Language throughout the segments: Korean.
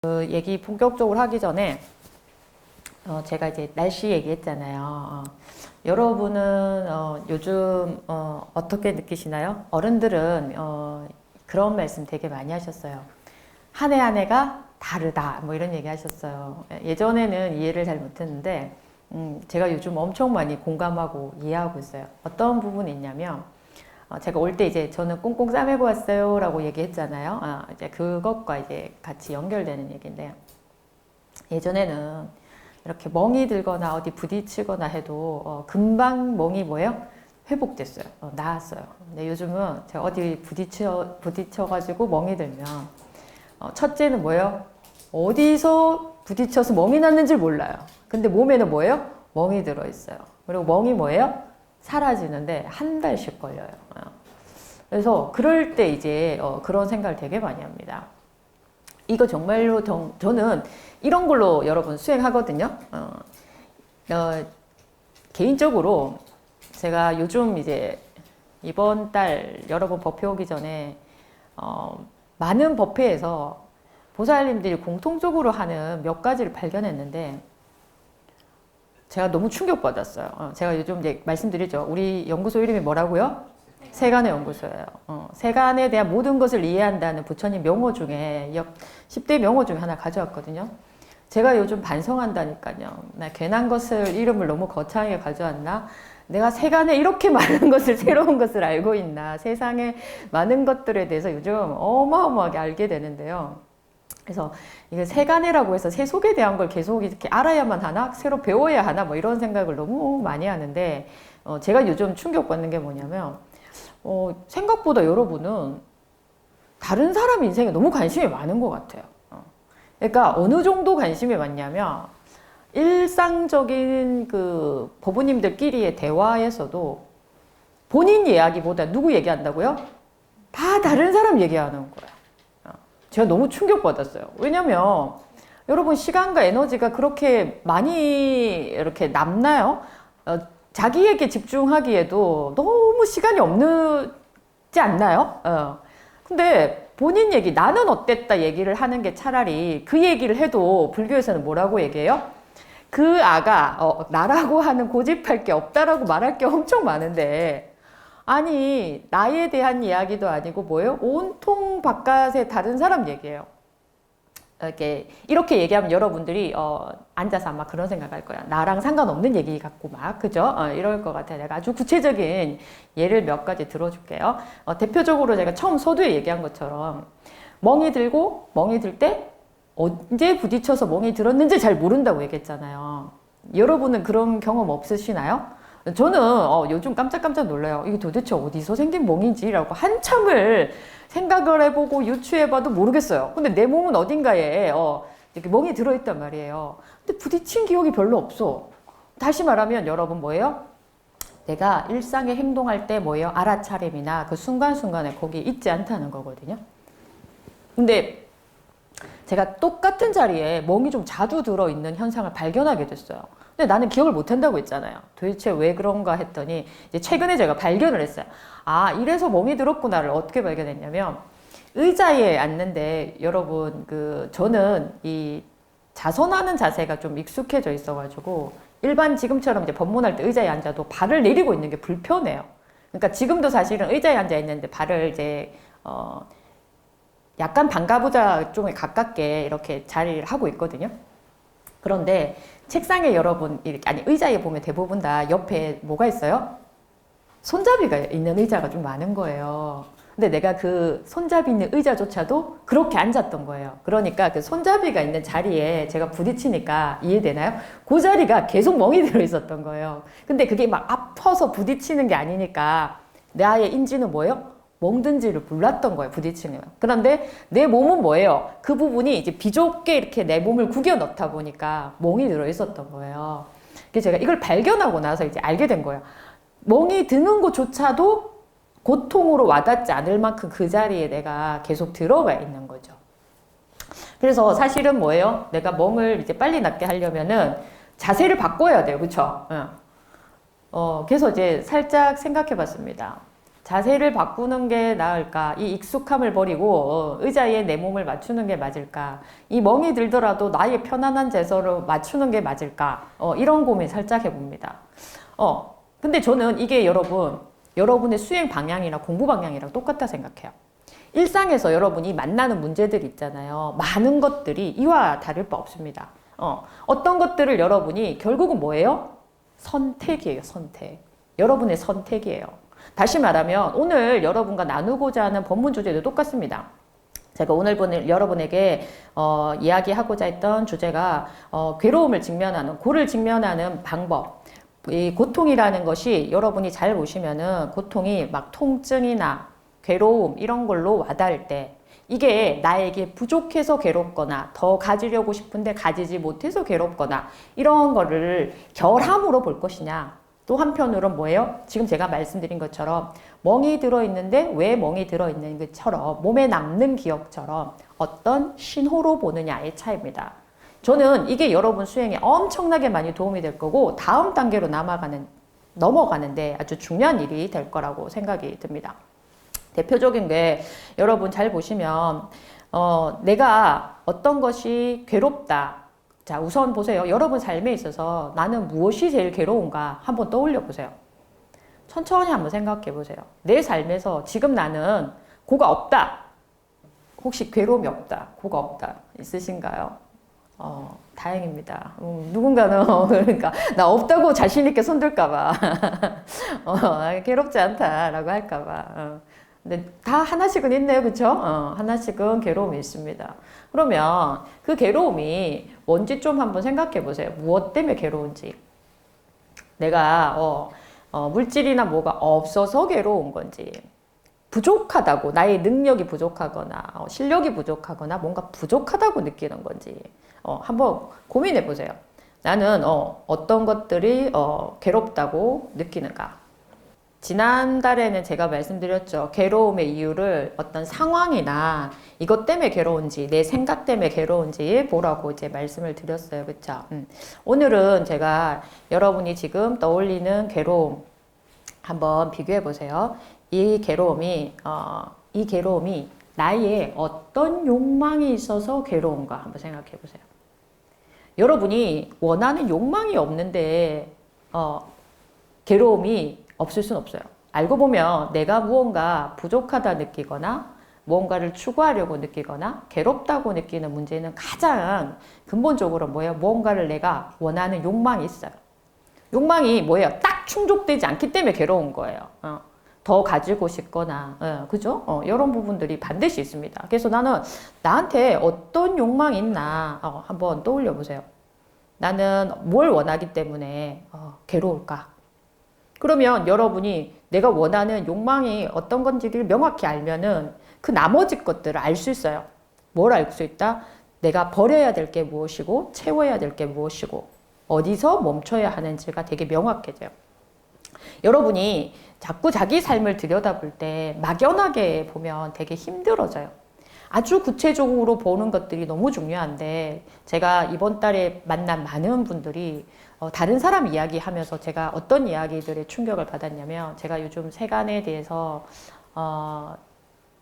그 얘기 본격적으로 하기 전에 제가 이제 날씨 얘기했잖아요. 여러분은 요즘 어떻게 느끼시나요? 어른들은 그런 말씀 되게 많이 하셨어요. 한 해 한 해가 다르다 뭐 이런 얘기 하셨어요. 예전에는 이해를 잘 못했는데 제가 요즘 엄청 많이 공감하고 이해하고 있어요. 어떤 부분이 있냐면 제가 올 때 이제 저는 꽁꽁 싸매고 왔어요 라고 얘기했잖아요. 이제 그것과 이제 같이 연결되는 얘기인데, 예전에는 이렇게 멍이 들거나 어디 부딪히거나 해도 금방 멍이 뭐예요? 회복됐어요. 나았어요. 근데 요즘은 제가 어디 부딪혀가지고 멍이 들면 첫째는 뭐예요? 어디서 부딪혀서 멍이 났는지 몰라요. 근데 몸에는 뭐예요? 멍이 들어있어요. 그리고 멍이 뭐예요? 사라지는데 한 달씩 걸려요. 그래서 그럴 때 이제 그런 생각을 되게 많이 합니다. 이거 정말로 저는 이런 걸로 여러분 수행하거든요. 개인적으로 제가 요즘 이제 이번 달 여러분 법회 오기 전에 많은 법회에서 보살님들이 공통적으로 하는 몇 가지를 발견했는데 제가 너무 충격받았어요. 제가 요즘 이제 말씀드리죠. 우리 연구소 이름이 뭐라고요? 세간의 연구소예요. 세간에 대한 모든 것을 이해한다는 부처님 명호 중에 10대 명호 중에 하나 가져왔거든요. 제가 요즘 반성한다니까요. 나 괜한 것을 이름을 너무 거창하게 가져왔나? 내가 세간에 이렇게 많은 것을 새로운 것을 알고 있나? 세상에 많은 것들에 대해서 요즘 어마어마하게 알게 되는데요. 그래서 이게 세간이라고 해서 세속에 대한 걸 계속 이렇게 알아야만 하나? 새로 배워야 하나? 뭐 이런 생각을 너무 많이 하는데 제가 요즘 충격받는 게 뭐냐면 생각보다 여러분은 다른 사람 인생에 너무 관심이 많은 것 같아요. 그러니까 어느 정도 관심이 많냐면 일상적인 그 법부님들끼리의 대화에서도 본인 이야기보다 누구 얘기한다고요? 다 다른 사람 얘기하는 거예요. 제가 너무 충격받았어요. 왜냐면 여러분 시간과 에너지가 그렇게 많이 이렇게 남나요? 자기에게 집중하기에도 너무 시간이 없지 않나요? 근데 본인 얘기, 나는 어땠다 얘기를 하는 게 차라리 그 얘기를 해도 불교에서는 뭐라고 얘기해요? 그 아가 나라고 하는 고집할 게 없다라고 말할 게 엄청 많은데, 아니 나에 대한 이야기도 아니고 뭐예요? 온통 바깥에 다른 사람 얘기예요. 이렇게 얘기하면 여러분들이 앉아서 아마 그런 생각할 거야. 나랑 상관없는 얘기 같고 막 그죠? 이럴 것 같아요. 내가 아주 구체적인 예를 몇 가지 들어줄게요. 대표적으로 제가 처음 서두에 얘기한 것처럼 멍이 들고 멍이 들 때 언제 부딪혀서 멍이 들었는지 잘 모른다고 얘기했잖아요. 여러분은 그런 경험 없으시나요? 저는 요즘 깜짝깜짝 놀라요. 이게 도대체 어디서 생긴 멍인지라고 한참을 생각을 해보고 유추해봐도 모르겠어요. 근데 내 몸은 어딘가에 이렇게 멍이 들어있단 말이에요. 근데 부딪힌 기억이 별로 없어. 다시 말하면 여러분 뭐예요? 내가 일상에 행동할 때 뭐예요? 알아차림이나 그 순간순간에 거기 있지 않다는 거거든요. 근데 제가 똑같은 자리에 멍이 좀 자주 들어있는 현상을 발견하게 됐어요. 근데 나는 기억을 못 한다고 했잖아요. 도대체 왜 그런가 했더니 이제 최근에 제가 발견을 했어요. 아, 이래서 멍이 들었구나를 어떻게 발견했냐면, 의자에 앉는데 여러분 저는 이 자선하는 자세가 좀 익숙해져 있어가지고 일반 지금처럼 이제 법문할 때 의자에 앉아도 발을 내리고 있는 게 불편해요. 그러니까 지금도 사실은 의자에 앉아 있는데 발을 이제 약간 반가부좌 쪽에 가깝게 이렇게 자리를 하고 있거든요. 그런데 책상에 여러분, 아니 의자에 보면 대부분 다 옆에 뭐가 있어요? 손잡이가 있는 의자가 좀 많은 거예요. 근데 내가 그 손잡이 있는 의자조차도 그렇게 앉았던 거예요. 그러니까 그 손잡이가 있는 자리에 제가 부딪히니까 이해되나요? 그 자리가 계속 멍이 들어 있었던 거예요. 근데 그게 막 아파서 부딪히는 게 아니니까 나의 인지는 뭐예요? 멍든지를 몰랐던 거예요, 부딪히는 거예요. 그런데 내 몸은 뭐예요? 그 부분이 이제 비좁게 이렇게 내 몸을 구겨 넣다 보니까 멍이 들어 있었던 거예요. 그래서 제가 이걸 발견하고 나서 이제 알게 된 거예요. 멍이 드는 것조차도 고통으로 와닿지 않을 만큼 그 자리에 내가 계속 들어가 있는 거죠. 그래서 사실은 뭐예요? 내가 멍을 이제 빨리 낫게 하려면은 자세를 바꿔야 돼요. 그쵸? 그래서 이제 살짝 생각해 봤습니다. 자세를 바꾸는 게 나을까? 이 익숙함을 버리고 의자에 내 몸을 맞추는 게 맞을까? 이 멍이 들더라도 나의 편안한 제서로 맞추는 게 맞을까? 이런 고민 살짝 해봅니다. 근데 저는 이게 여러분의 수행 방향이나 공부 방향이랑 똑같다 생각해요. 일상에서 여러분이 만나는 문제들 있잖아요. 많은 것들이 이와 다를 바 없습니다. 어떤 것들을 여러분이 결국은 뭐예요? 선택이에요, 선택. 여러분의 선택이에요. 다시 말하면 오늘 여러분과 나누고자 하는 본문 주제도 똑같습니다. 제가 오늘 여러분에게 이야기하고자 했던 주제가 괴로움을 직면하는, 고를 직면하는 방법. 이 고통이라는 것이 여러분이 잘 보시면은 고통이 막 통증이나 괴로움 이런 걸로 와닿을 때 이게 나에게 부족해서 괴롭거나 더 가지려고 싶은데 가지지 못해서 괴롭거나 이런 거를 결함으로 볼 것이냐. 또 한편으로는 뭐예요? 지금 제가 말씀드린 것처럼 멍이 들어있는데 왜 멍이 들어있는 것처럼 몸에 남는 기억처럼 어떤 신호로 보느냐의 차이입니다. 저는 이게 여러분 수행에 엄청나게 많이 도움이 될 거고 다음 단계로 넘어가는데 아주 중요한 일이 될 거라고 생각이 듭니다. 대표적인 게 여러분 잘 보시면 내가 어떤 것이 괴롭다. 자, 우선 보세요. 여러분 삶에 있어서 나는 무엇이 제일 괴로운가 한번 떠올려 보세요. 천천히 한번 생각해 보세요. 내 삶에서 지금 나는 고가 없다. 혹시 괴로움이 없다. 고가 없다. 있으신가요? 다행입니다. 누군가는 그러니까 나 없다고 자신 있게 손들까봐 괴롭지 않다라고 할까봐. 근데 다 하나씩은 있네요, 그렇죠? 하나씩은 괴로움이 있습니다. 그러면 그 괴로움이 뭔지 좀 한번 생각해 보세요. 무엇 때문에 괴로운지. 내가 물질이나 뭐가 없어서 괴로운 건지, 부족하다고 나의 능력이 부족하거나 실력이 부족하거나 뭔가 부족하다고 느끼는 건지 한번 고민해 보세요. 나는 어떤 것들이 괴롭다고 느끼는가? 지난달에는 제가 말씀드렸죠. 괴로움의 이유를 어떤 상황이나 이것 때문에 괴로운지 내 생각 때문에 괴로운지 보라고 이제 말씀을 드렸어요. 그렇죠? 오늘은 제가 여러분이 지금 떠올리는 괴로움 한번 비교해 보세요. 이 괴로움이 나의 어떤 욕망이 있어서 괴로운가 한번 생각해 보세요. 여러분이 원하는 욕망이 없는데 괴로움이 없을 순 없어요. 알고 보면 내가 무언가 부족하다 느끼거나 무언가를 추구하려고 느끼거나 괴롭다고 느끼는 문제는 가장 근본적으로 뭐예요? 무언가를 내가 원하는 욕망이 있어요. 욕망이 뭐예요? 딱 충족되지 않기 때문에 괴로운 거예요. 더 가지고 싶거나, 그죠? 이런 부분들이 반드시 있습니다. 그래서 나한테 어떤 욕망이 있나 한번 떠올려 보세요. 나는 뭘 원하기 때문에 괴로울까? 그러면 여러분이 내가 원하는 욕망이 어떤 건지를 명확히 알면은 그 나머지 것들을 알 수 있어요. 뭘 알 수 있다? 내가 버려야 될 게 무엇이고 채워야 될 게 무엇이고 어디서 멈춰야 하는지가 되게 명확해져요. 여러분이 자꾸 자기 삶을 들여다볼 때 막연하게 보면 되게 힘들어져요. 아주 구체적으로 보는 것들이 너무 중요한데 제가 이번 달에 만난 많은 분들이 다른 사람 이야기하면서 제가 어떤 이야기들에 충격을 받았냐면 제가 요즘 세간에 대해서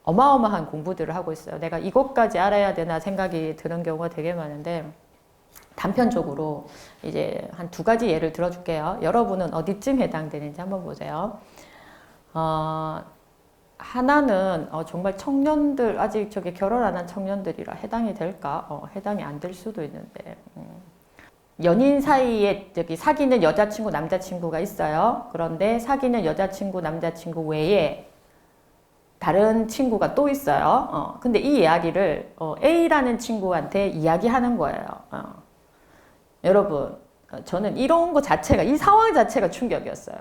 어마어마한 공부들을 하고 있어요. 내가 이것까지 알아야 되나 생각이 드는 경우가 되게 많은데 단편적으로 이제 한 두 가지 예를 들어줄게요. 여러분은 어디쯤 해당되는지 한번 보세요. 하나는 정말 청년들 아직 결혼 안 한 청년들이라 해당이 될까? 해당이 안 될 수도 있는데 연인 사이에 사귀는 여자친구 남자친구가 있어요. 그런데 사귀는 여자친구 남자친구 외에 다른 친구가 또 있어요. 근데 이 이야기를 A라는 친구한테 이야기하는 거예요. 여러분 저는 이런 거 자체가 이 상황 자체가 충격이었어요.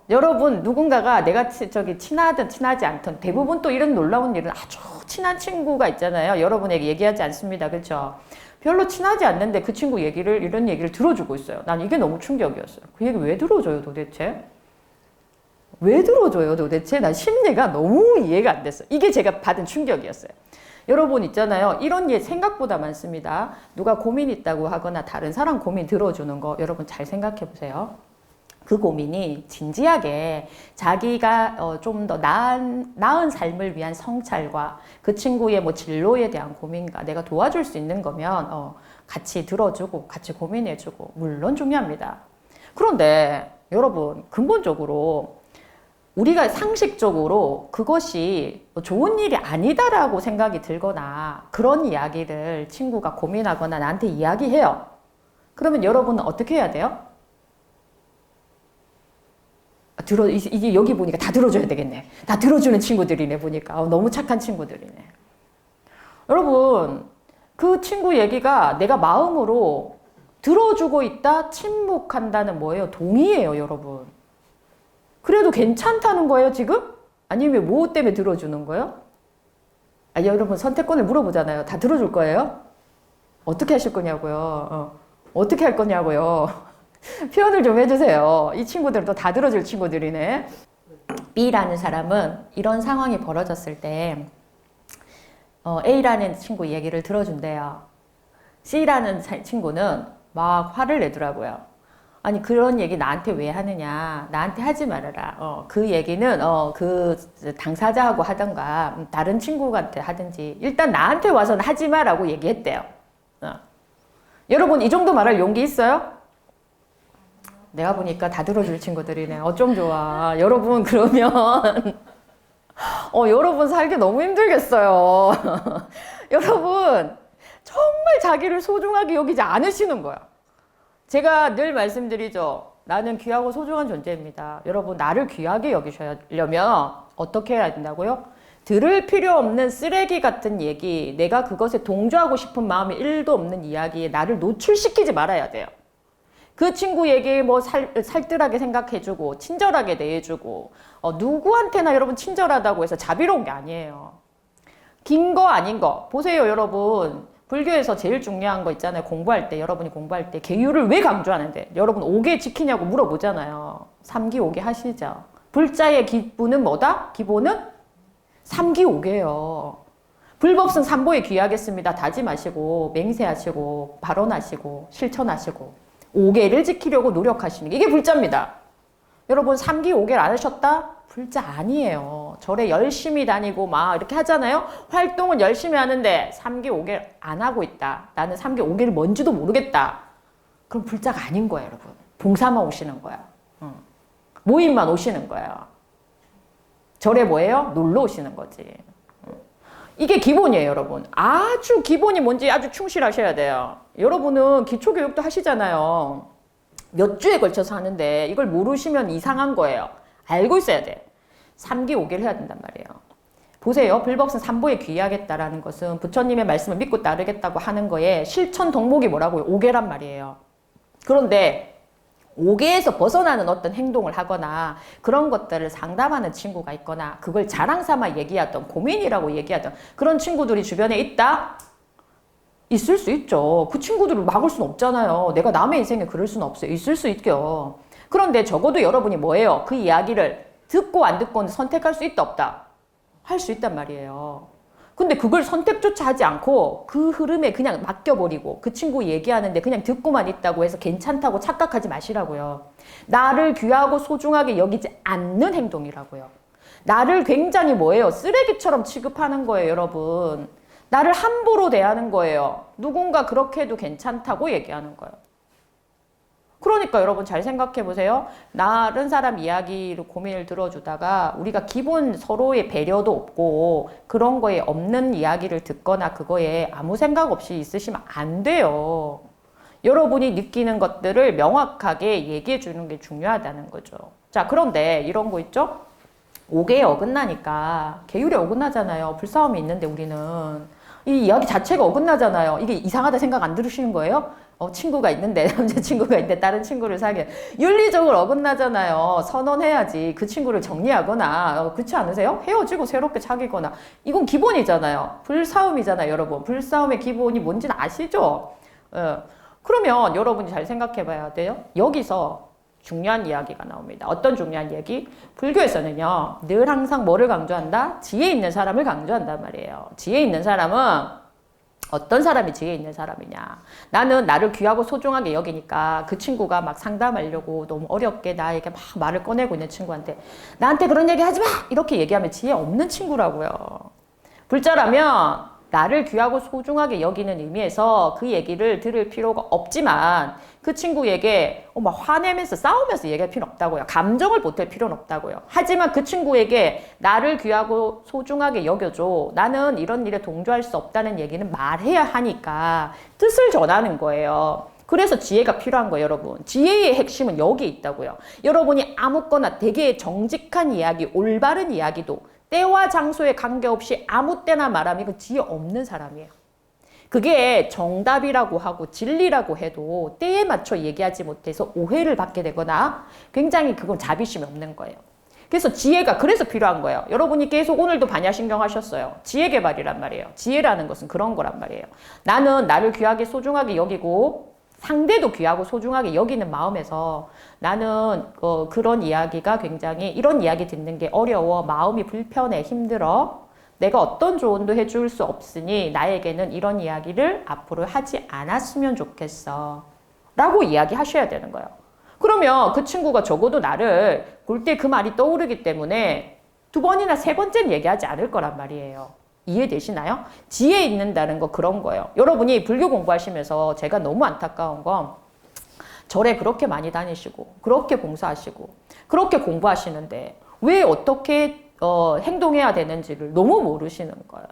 여러분 누군가가 내가 친하든 친하지 않든 대부분 또 이런 놀라운 일은 아주 친한 친구가 있잖아요. 여러분에게 얘기하지 않습니다. 그렇죠? 별로 친하지 않는데 그 친구 이런 얘기를 들어주고 있어요. 난 이게 너무 충격이었어요. 그 얘기 왜 들어줘요 도대체? 왜 들어줘요 도대체? 난 심리가 너무 이해가 안 됐어요. 이게 제가 받은 충격이었어요. 여러분 있잖아요. 이런 예 생각보다 많습니다. 누가 고민 있다고 하거나 다른 사람 고민 들어주는 거 여러분 잘 생각해 보세요. 그 고민이 진지하게 자기가 좀 더 나은 삶을 위한 성찰과 그 친구의 뭐 진로에 대한 고민과 내가 도와줄 수 있는 거면 같이 들어주고 같이 고민해주고 물론 중요합니다. 그런데 여러분 근본적으로 우리가 상식적으로 그것이 좋은 일이 아니다라고 생각이 들거나 그런 이야기를 친구가 고민하거나 나한테 이야기해요. 그러면 여러분은 어떻게 해야 돼요? 이게 여기 보니까 다 들어줘야 되겠네. 다 들어주는 친구들이네 보니까. 너무 착한 친구들이네. 여러분 그 친구 얘기가 내가 마음으로 들어주고 있다 침묵한다는 뭐예요? 동의예요 여러분. 그래도 괜찮다는 거예요 지금? 아니면 뭐 때문에 들어주는 거예요? 여러분 선택권을 물어보잖아요. 다 들어줄 거예요? 어떻게 하실 거냐고요? 어떻게 할 거냐고요? 표현을 좀 해주세요. 이 친구들도 다 들어줄 친구들이네. B라는 사람은 이런 상황이 벌어졌을 때 A라는 친구 얘기를 들어준대요. C라는 친구는 막 화를 내더라고요. 아니 그런 얘기 나한테 왜 하느냐, 나한테 하지 말아라. 그 얘기는 그 당사자하고 하던가 다른 친구한테 하든지 일단 나한테 와서는 하지 마라고 얘기했대요. 여러분 이 정도 말할 용기 있어요? 내가 보니까 다 들어줄 친구들이네. 어쩜 좋아. 여러분 그러면 여러분 살기 너무 힘들겠어요. 여러분 정말 자기를 소중하게 여기지 않으시는 거야. 제가 늘 말씀드리죠. 나는 귀하고 소중한 존재입니다. 여러분 나를 귀하게 여기시려면 어떻게 해야 된다고요? 들을 필요 없는 쓰레기 같은 얘기, 내가 그것에 동조하고 싶은 마음이 1도 없는 이야기에 나를 노출시키지 말아야 돼요. 그 친구 얘기 뭐 살뜰하게 생각해주고 친절하게 대해주고 누구한테나 여러분 친절하다고 해서 자비로운 게 아니에요. 긴 거 아닌 거 보세요 여러분. 불교에서 제일 중요한 거 있잖아요. 공부할 때 여러분이 공부할 때 계율을 왜 강조하는데 여러분 5개 지키냐고 물어보잖아요. 3기 5개 하시죠. 불자의 기본은 뭐다? 기본은 3기 5개요. 불법승 3보에 귀하겠습니다. 다짐하시고 맹세하시고 발언하시고 실천하시고 5개를 지키려고 노력하시는 게 이게 불자입니다. 여러분 3기 5개를 안 하셨다? 불자 아니에요. 절에 열심히 다니고 막 이렇게 하잖아요. 활동은 열심히 하는데 3기 5개를 안 하고 있다. 나는 3기 5개를 뭔지도 모르겠다. 그럼 불자가 아닌 거예요 여러분. 봉사만 오시는 거야. 모임만 오시는 거야. 절에 뭐예요? 놀러 오시는 거지. 이게 기본이에요 여러분. 아주 기본이 뭔지 아주 충실하셔야 돼요. 여러분은 기초교육도 하시잖아요. 몇 주에 걸쳐서 하는데 이걸 모르시면 이상한 거예요. 알고 있어야 돼. 3기 5개를 해야 된단 말이에요. 보세요. 불법승 3보에 귀하겠다라는 것은 부처님의 말씀을 믿고 따르겠다고 하는 거에 실천 덕목이 뭐라고요? 5개란 말이에요. 그런데 5개에서 벗어나는 어떤 행동을 하거나 그런 것들을 상담하는 친구가 있거나 그걸 자랑 삼아 얘기하던 고민이라고 얘기하던 그런 친구들이 주변에 있다? 있을 수 있죠. 그 친구들을 막을 수는 없잖아요. 내가 남의 인생에 그럴 수는 없어요. 있을 수 있죠. 그런데 적어도 여러분이 뭐예요? 그 이야기를 듣고 안 듣고는 선택할 수 있다 없다? 할 수 있단 말이에요. 근데 그걸 선택조차 하지 않고 그 흐름에 그냥 맡겨버리고 그 친구 얘기하는데 그냥 듣고만 있다고 해서 괜찮다고 착각하지 마시라고요. 나를 귀하고 소중하게 여기지 않는 행동이라고요. 나를 굉장히 뭐예요? 쓰레기처럼 취급하는 거예요, 여러분. 나를 함부로 대하는 거예요. 누군가 그렇게 해도 괜찮다고 얘기하는 거예요. 그러니까 여러분 잘 생각해 보세요. 다른 사람 이야기를 고민을 들어주다가 우리가 기본 서로의 배려도 없고 그런 거에 없는 이야기를 듣거나 그거에 아무 생각 없이 있으시면 안 돼요. 여러분이 느끼는 것들을 명확하게 얘기해 주는 게 중요하다는 거죠. 자, 그런데 이런 거 있죠? 5개에 어긋나니까 계율에 어긋나잖아요. 불싸움이 있는데 우리는 이 이야기 자체가 어긋나잖아요. 이게 이상하다 생각 안 들으시는 거예요? 친구가 있는데 남자친구가 있는데 다른 친구를 사귀어 윤리적으로 어긋나잖아요. 선언해야지 그 친구를 정리하거나 그렇지 않으세요? 헤어지고 새롭게 사귀거나 이건 기본이잖아요. 불싸움이잖아요 여러분. 불싸움의 기본이 뭔지는 아시죠? 그러면 여러분이 잘 생각해 봐야 돼요. 여기서 중요한 이야기가 나옵니다. 어떤 중요한 얘기? 불교에서는요 늘 항상 뭐를 강조한다? 지혜 있는 사람을 강조한단 말이에요. 지혜 있는 사람은 어떤 사람이 지혜 있는 사람이냐. 나는 나를 귀하고 소중하게 여기니까 그 친구가 막 상담하려고 너무 어렵게 나에게 막 말을 꺼내고 있는 친구한테 나한테 그런 얘기 하지 마! 이렇게 얘기하면 지혜 없는 친구라고요. 불자라면 나를 귀하고 소중하게 여기는 의미에서 그 얘기를 들을 필요가 없지만 그 친구에게 막 화내면서 싸우면서 얘기할 필요는 없다고요. 감정을 보탤 필요는 없다고요. 하지만 그 친구에게 나를 귀하고 소중하게 여겨줘. 나는 이런 일에 동조할 수 없다는 얘기는 말해야 하니까 뜻을 전하는 거예요. 그래서 지혜가 필요한 거예요, 여러분. 지혜의 핵심은 여기 있다고요. 여러분이 아무거나 되게 정직한 이야기, 올바른 이야기도 때와 장소에 관계없이 아무 때나 말하면 그 지혜 없는 사람이에요. 그게 정답이라고 하고 진리라고 해도 때에 맞춰 얘기하지 못해서 오해를 받게 되거나 굉장히 그건 자비심이 없는 거예요. 그래서 지혜가 그래서 필요한 거예요. 여러분이 계속 오늘도 반야신경 하셨어요. 지혜 개발이란 말이에요. 지혜라는 것은 그런 거란 말이에요. 나는 나를 귀하게 소중하게 여기고 상대도 귀하고 소중하게 여기는 마음에서 나는 그런 이야기가 굉장히 이런 이야기 듣는 게 어려워. 마음이 불편해. 힘들어. 내가 어떤 조언도 해줄 수 없으니 나에게는 이런 이야기를 앞으로 하지 않았으면 좋겠어. 라고 이야기하셔야 되는 거예요. 그러면 그 친구가 적어도 나를 볼 때 그 말이 떠오르기 때문에 2번이나 3번째는 얘기하지 않을 거란 말이에요. 이해되시나요? 지혜 있는다는 거 그런 거예요. 여러분이 불교 공부하시면서 제가 너무 안타까운 건 절에 그렇게 많이 다니시고 그렇게 봉사하시고 그렇게 공부하시는데 왜 어떻게 행동해야 되는지를 너무 모르시는 거예요.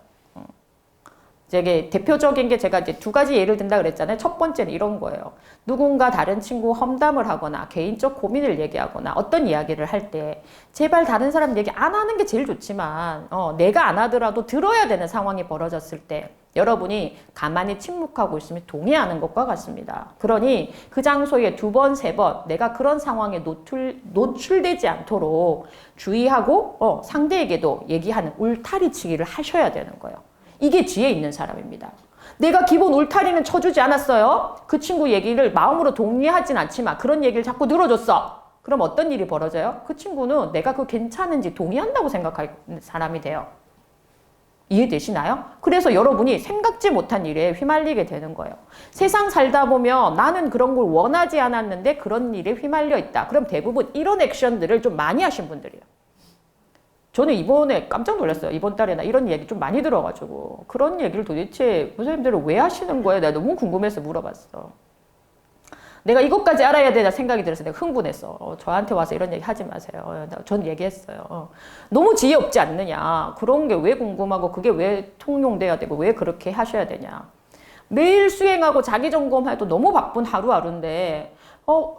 이게 대표적인 게 제가 이제 2가지 예를 든다 그랬잖아요. 첫 번째는 이런 거예요. 누군가 다른 친구 험담을 하거나 개인적 고민을 얘기하거나 어떤 이야기를 할 때 제발 다른 사람 얘기 안 하는 게 제일 좋지만 내가 안 하더라도 들어야 되는 상황이 벌어졌을 때 여러분이 가만히 침묵하고 있으면 동의하는 것과 같습니다. 그러니 그 장소에 2번, 3번 내가 그런 상황에 노출되지 않도록 주의하고 상대에게도 얘기하는 울타리치기를 하셔야 되는 거예요. 이게 지혜 있는 사람입니다. 내가 기본 울타리는 쳐주지 않았어요. 그 친구 얘기를 마음으로 동의하진 않지만 그런 얘기를 자꾸 들어줬어. 그럼 어떤 일이 벌어져요? 그 친구는 내가 그거 괜찮은지 동의한다고 생각하는 사람이 돼요. 이해되시나요? 그래서 여러분이 생각지 못한 일에 휘말리게 되는 거예요. 세상 살다 보면 나는 그런 걸 원하지 않았는데 그런 일에 휘말려 있다. 그럼 대부분 이런 액션들을 좀 많이 하신 분들이에요. 저는 이번에 깜짝 놀랐어요. 이번 달에나 이런 얘기 좀 많이 들어가지고 그런 얘기를 도대체 선생님들은 왜 하시는 거예요? 내가 너무 궁금해서 물어봤어. 내가 이것까지 알아야 되나 생각이 들어서 내가 흥분했어. 저한테 와서 이런 얘기 하지 마세요. 전 얘기했어요. 너무 지혜 없지 않느냐. 그런 게 왜 궁금하고 그게 왜 통용돼야 되고 왜 그렇게 하셔야 되냐. 매일 수행하고 자기 점검해도 너무 바쁜 하루하루인데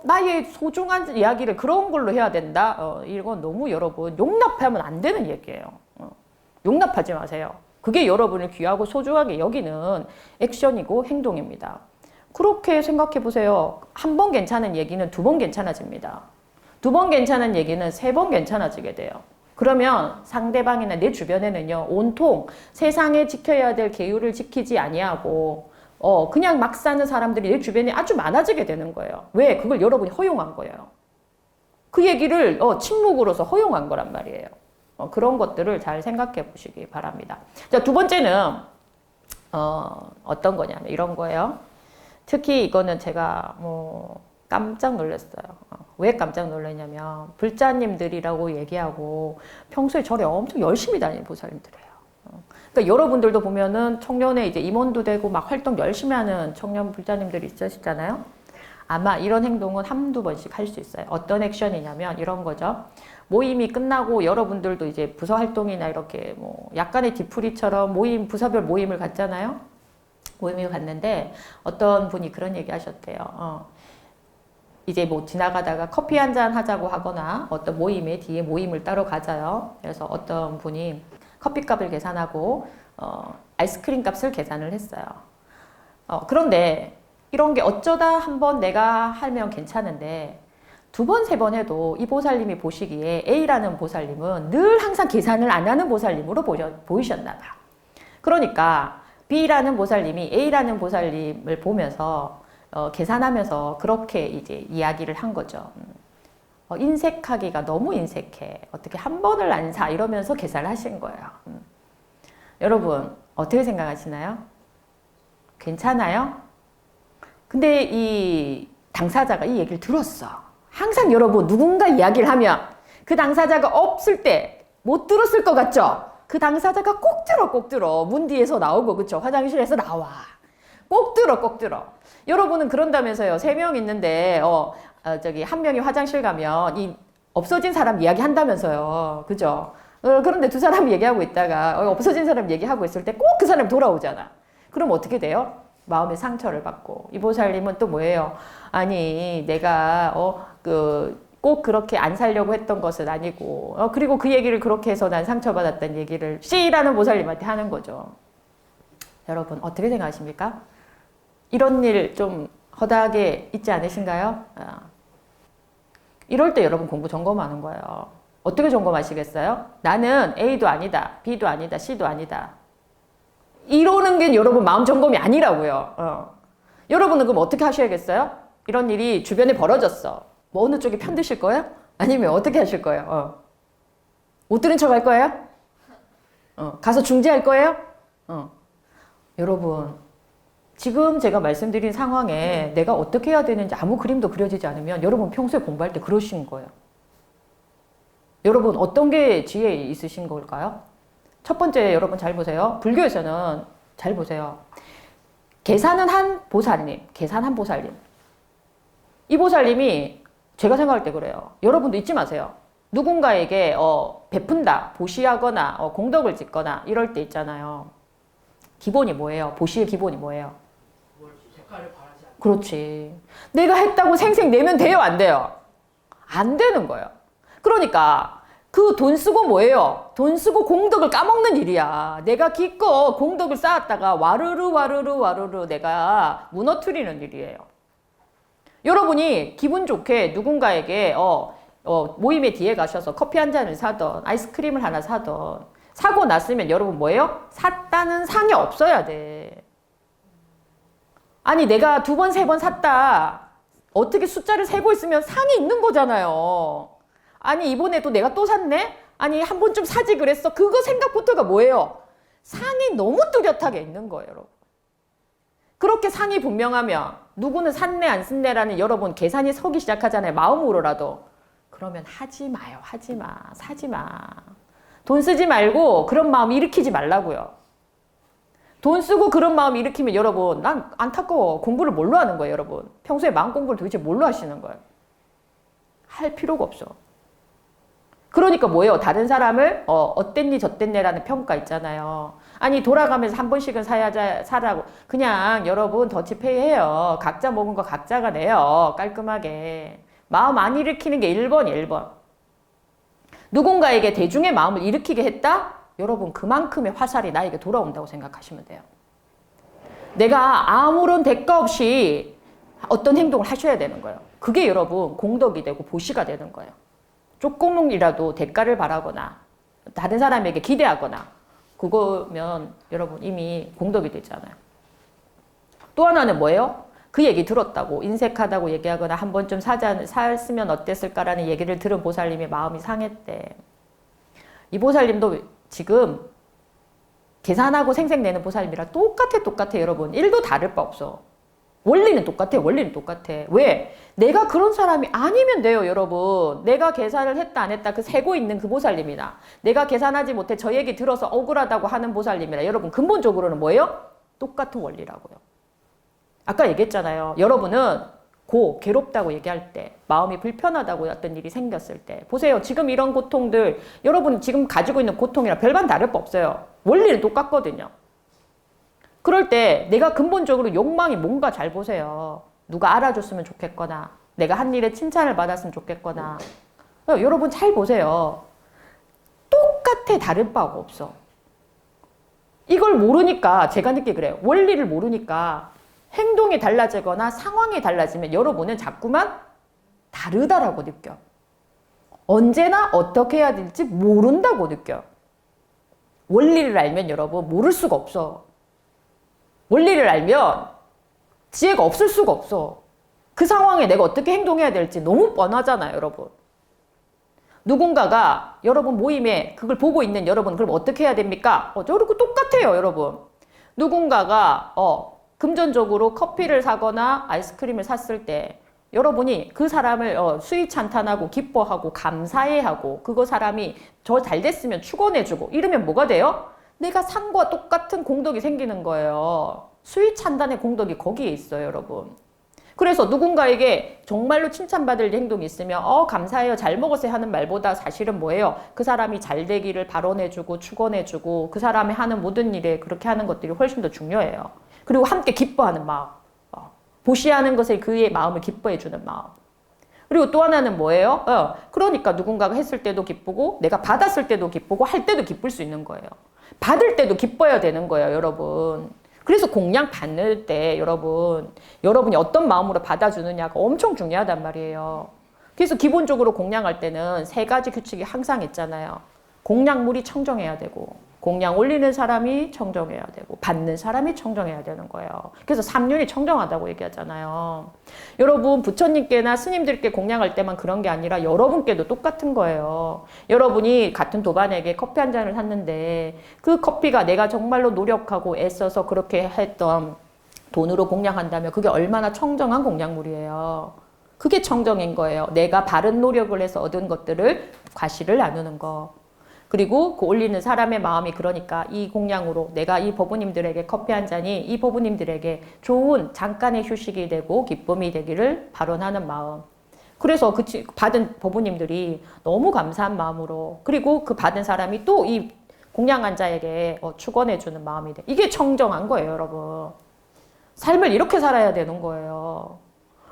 나의 소중한 이야기를 그런 걸로 해야 된다? 이건 너무 여러분 용납하면 안 되는 얘기예요. 용납하지 마세요. 그게 여러분을 귀하고 소중하게 여기는 액션이고 행동입니다. 그렇게 생각해 보세요. 1번 괜찮은 얘기는 2번 괜찮아집니다. 2번 괜찮은 얘기는 3번 괜찮아지게 돼요. 그러면 상대방이나 내 주변에는요, 온통 세상에 지켜야 될 계율을 지키지 아니하고 그냥 막 사는 사람들이 내 주변에 아주 많아지게 되는 거예요. 왜? 그걸 여러분이 허용한 거예요. 그 얘기를 침묵으로서 허용한 거란 말이에요. 그런 것들을 잘 생각해 보시기 바랍니다. 자, 2번째는 어떤 거냐면 이런 거예요. 특히 이거는 제가 깜짝 놀랐어요. 왜 깜짝 놀랐냐면 불자님들이라고 얘기하고 평소에 절에 엄청 열심히 다니는 보살님들이에요. 그러니까 여러분들도 보면은 청년에 이제 임원도 되고 막 활동 열심히 하는 청년 불자님들이 있으시잖아요. 아마 이런 행동은 1~2번씩 할 수 있어요. 어떤 액션이냐면 이런 거죠. 모임이 끝나고 여러분들도 이제 부서 활동이나 이렇게 약간의 뒤풀이처럼 부서별 모임을 갔잖아요. 모임을 갔는데 어떤 분이 그런 얘기 하셨대요. 이제 지나가다가 커피 한잔 하자고 하거나 어떤 모임에 뒤에 모임을 따로 가져요. 그래서 어떤 분이 커피값을 계산하고 아이스크림 값을 계산을 했어요. 그런데 이런 게 어쩌다 한번 내가 하면 괜찮은데 2번, 3번 해도 이 보살님이 보시기에 A라는 보살님은 늘 항상 계산을 안 하는 보살님으로 보이셨나 봐. 그러니까 B라는 보살님이 A라는 보살님을 보면서 계산하면서 그렇게 이제 이야기를 한 거죠. 인색하기가 너무 인색해. 어떻게 한 번을 안 사? 이러면서 계산을 하신 거예요. 여러분 어떻게 생각하시나요? 괜찮아요? 근데 이 당사자가 이 얘기를 들었어. 항상 여러분 누군가 이야기를 하면 그 당사자가 없을 때 못 들었을 것 같죠? 그 당사자가 꼭 들어. 문 뒤에서 나오고, 그쵸? 화장실에서 나와. 꼭 들어. 여러분은 그런다면서요. 3명 있는데, 한 명이 화장실 가면 이 없어진 사람 이야기 한다면서요. 그죠? 그런데 2사람이 얘기하고 있다가 없어진 사람 얘기하고 있을 때 꼭 그 사람이 돌아오잖아. 그럼 어떻게 돼요? 마음의 상처를 받고. 이 보살님은 또 뭐예요? 아니, 내가, 꼭 그렇게 안 살려고 했던 것은 아니고, 그리고 그 얘기를 그렇게 해서 난 상처받았다는 얘기를 C라는 보살님한테 하는 거죠. 여러분, 어떻게 생각하십니까? 이런 일 좀 허다하게 있지 않으신가요? 이럴 때 여러분 공부 점검하는 거예요. 어떻게 점검하시겠어요? 나는 A도 아니다, B도 아니다, C도 아니다. 이러는 게 여러분 마음 점검이 아니라고요. 여러분은 그럼 어떻게 하셔야겠어요? 이런 일이 주변에 벌어졌어. 뭐 어느 쪽에 편드실 거예요? 아니면 어떻게 하실 거예요? 못 들은 척 할 거예요? 가서 중재할 거예요? 여러분, 지금 제가 말씀드린 상황에 내가 어떻게 해야 되는지 아무 그림도 그려지지 않으면 여러분 평소에 공부할 때 그러신 거예요. 여러분 어떤 게 지혜 있으신 걸까요? 첫 번째 여러분 잘 보세요. 불교에서는 잘 보세요. 계산은 한 보살님. 이 보살님이 제가 생각할 때 그래요. 여러분도 잊지 마세요. 누군가에게 베푼다, 보시하거나 공덕을 짓거나 이럴 때 있잖아요. 기본이 뭐예요? 보시의 기본이 뭐예요? 그렇지. 내가 했다고 생색 내면 돼요? 안 돼요? 안 되는 거예요. 그러니까 그 돈 쓰고 뭐예요? 돈 쓰고 공덕을 까먹는 일이야. 내가 기껏 공덕을 쌓았다가 와르르 내가 무너뜨리는 일이에요. 여러분이 기분 좋게 누군가에게 모임의 뒤에 가셔서 커피 한 잔을 사던 아이스크림을 하나 사던 사고 났으면 여러분 뭐예요? 샀다는 상이 없어야 돼. 아니 내가 2번, 3번 샀다. 어떻게 숫자를 세고 있으면 상이 있는 거잖아요. 아니 이번에도 내가 또 샀네? 아니 한 번쯤 사지 그랬어. 그거 생각부터가 뭐예요? 상이 너무 뚜렷하게 있는 거예요, 여러분. 그렇게 상이 분명하면 누구는 샀네 안 샀네라는 여러분 계산이 서기 시작하잖아요. 마음으로라도. 그러면 하지 마요. 하지 마. 사지 마. 돈 쓰지 말고 그런 마음 일으키지 말라고요. 돈 쓰고 그런 마음 일으키면 여러분 난 안타까워. 공부를 뭘로 하는 거예요, 여러분? 평소에 마음 공부를 도대체 뭘로 하시는 거예요? 할 필요가 없어. 그러니까 뭐예요? 다른 사람을 어땠니 저땠네라는 평가 있잖아요. 아니 돌아가면서 한 번씩은 사라고. 그냥 여러분 더치페이 해요. 각자 먹은 거 각자가 내요. 깔끔하게. 마음 안 일으키는 게 1번이에요. 1번. 누군가에게 대중의 마음을 일으키게 했다? 여러분 그만큼의 화살이 나에게 돌아온다고 생각하시면 돼요. 내가 아무런 대가 없이 어떤 행동을 하셔야 되는 거예요. 그게 여러분 공덕이 되고 보시가 되는 거예요. 조금이라도 대가를 바라거나 다른 사람에게 기대하거나 그거면 여러분 이미 공덕이 되잖아요. 또 하나는 뭐예요? 그 얘기 들었다고 인색하다고 얘기하거나 한 번쯤 샀으면 어땠을까라는 얘기를 들은 보살님의 마음이 상했대. 이 보살님도 지금 계산하고 생색내는 보살님이랑 똑같아 여러분. 1도 다를 바 없어. 원리는 똑같아. 왜? 내가 그런 사람이 아니면 돼요, 여러분. 내가 계산을 했다 안 했다 그 세고 있는 그 보살님이나 내가 계산하지 못해 저 얘기 들어서 억울하다고 하는 보살님이나 여러분 근본적으로는 뭐예요? 똑같은 원리라고요. 아까 얘기했잖아요. 여러분은 괴롭다고 얘기할 때 마음이 불편하다고 어떤 일이 생겼을 때 보세요. 지금 이런 고통들 여러분 지금 가지고 있는 고통이랑 별반 다를 바 없어요. 원리는 똑같거든요. 그럴 때 내가 근본적으로 욕망이 뭔가 잘 보세요. 누가 알아줬으면 좋겠거나 내가 한 일에 칭찬을 받았으면 좋겠거나 여러분 잘 보세요. 똑같아. 다를 바가 없어. 이걸 모르니까 제가 느끼게 그래요. 원리를 모르니까 행동이 달라지거나 상황이 달라지면 여러분은 자꾸만 다르다라고 느껴. 언제나 어떻게 해야 될지 모른다고 느껴. 원리를 알면 여러분 모를 수가 없어. 원리를 알면 지혜가 없을 수가 없어. 그 상황에 내가 어떻게 행동해야 될지 너무 뻔하잖아요, 여러분. 누군가가 여러분 모임에 그걸 보고 있는 여러분 그럼 어떻게 해야 됩니까? 저렇게 똑같아요, 여러분. 누군가가 금전적으로 커피를 사거나 아이스크림을 샀을 때 여러분이 그 사람을 수위 찬탄하고 기뻐하고 감사해하고 그거 사람이 저 잘 됐으면 축원해주고 이러면 뭐가 돼요? 내가 산 거와 똑같은 공덕이 생기는 거예요. 수위 찬탄의 공덕이 거기에 있어요, 여러분. 그래서 누군가에게 정말로 칭찬받을 행동이 있으면 감사해요, 잘 먹었어요 하는 말보다 사실은 뭐예요? 그 사람이 잘 되기를 발언해주고 축원해주고 그 사람이 하는 모든 일에 그렇게 하는 것들이 훨씬 더 중요해요. 그리고 함께 기뻐하는 마음. 보시하는 것에 그의 마음을 기뻐해주는 마음. 그리고 또 하나는 뭐예요? 그러니까 누군가가 했을 때도 기쁘고 내가 받았을 때도 기쁘고 할 때도 기쁠 수 있는 거예요. 받을 때도 기뻐야 되는 거예요, 여러분. 그래서 공양 받을 때 여러분이 어떤 마음으로 받아주느냐가 엄청 중요하단 말이에요. 그래서 기본적으로 공양할 때는 3가지 규칙이 항상 있잖아요. 공양물이 청정해야 되고 공양 올리는 사람이 청정해야 되고 받는 사람이 청정해야 되는 거예요. 그래서 3륜이 청정하다고 얘기하잖아요. 여러분 부처님께나 스님들께 공양할 때만 그런 게 아니라 여러분께도 똑같은 거예요. 여러분이 같은 도반에게 커피 한 잔을 샀는데 그 커피가 내가 정말로 노력하고 애써서 그렇게 했던 돈으로 공양한다면 그게 얼마나 청정한 공양물이에요. 그게 청정인 거예요. 내가 바른 노력을 해서 얻은 것들을 과시를 나누는 거. 그리고 그 올리는 사람의 마음이 그러니까 이 공양으로 내가 이 법부님들에게 커피 한 잔이 이 법부님들에게 좋은 잠깐의 휴식이 되고 기쁨이 되기를 발언하는 마음. 그래서 그 받은 법부님들이 너무 감사한 마음으로 그리고 그 받은 사람이 또 이 공양한 자에게 축원해주는 마음이 돼. 이게 청정한 거예요, 여러분. 삶을 이렇게 살아야 되는 거예요.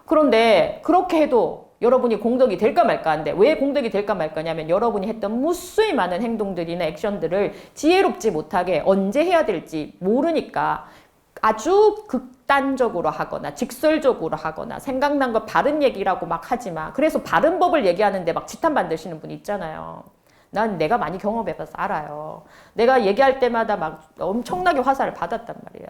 그런데 그렇게 해도 여러분이 공덕이 될까 말까 한데 왜 공덕이 될까 말까냐면 여러분이 했던 무수히 많은 행동들이나 액션들을 지혜롭지 못하게 언제 해야 될지 모르니까 아주 극단적으로 하거나 직설적으로 하거나 생각난 거 바른 얘기라고 막 하지만 그래서 바른 법을 얘기하는데 막 지탄 받으시는 분 있잖아요. 난 내가 많이 경험해봐서 알아요. 내가 얘기할 때마다 막 엄청나게 화살을 받았단 말이야.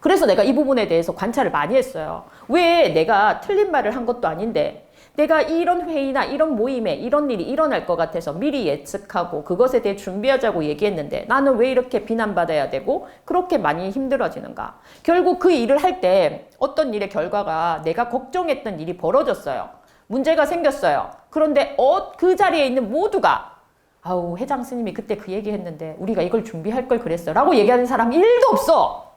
그래서 내가 이 부분에 대해서 관찰을 많이 했어요. 왜 내가 틀린 말을 한 것도 아닌데 내가 이런 회의나 이런 모임에 이런 일이 일어날 것 같아서 미리 예측하고 그것에 대해 준비하자고 얘기했는데 나는 왜 이렇게 비난받아야 되고 그렇게 많이 힘들어지는가. 결국 그 일을 할 때 어떤 일의 결과가 내가 걱정했던 일이 벌어졌어요. 문제가 생겼어요. 그런데 그 자리에 있는 모두가 아우 회장 스님이 그때 그 얘기했는데 우리가 이걸 준비할 걸 그랬어 라고 얘기하는 사람 1도 없어.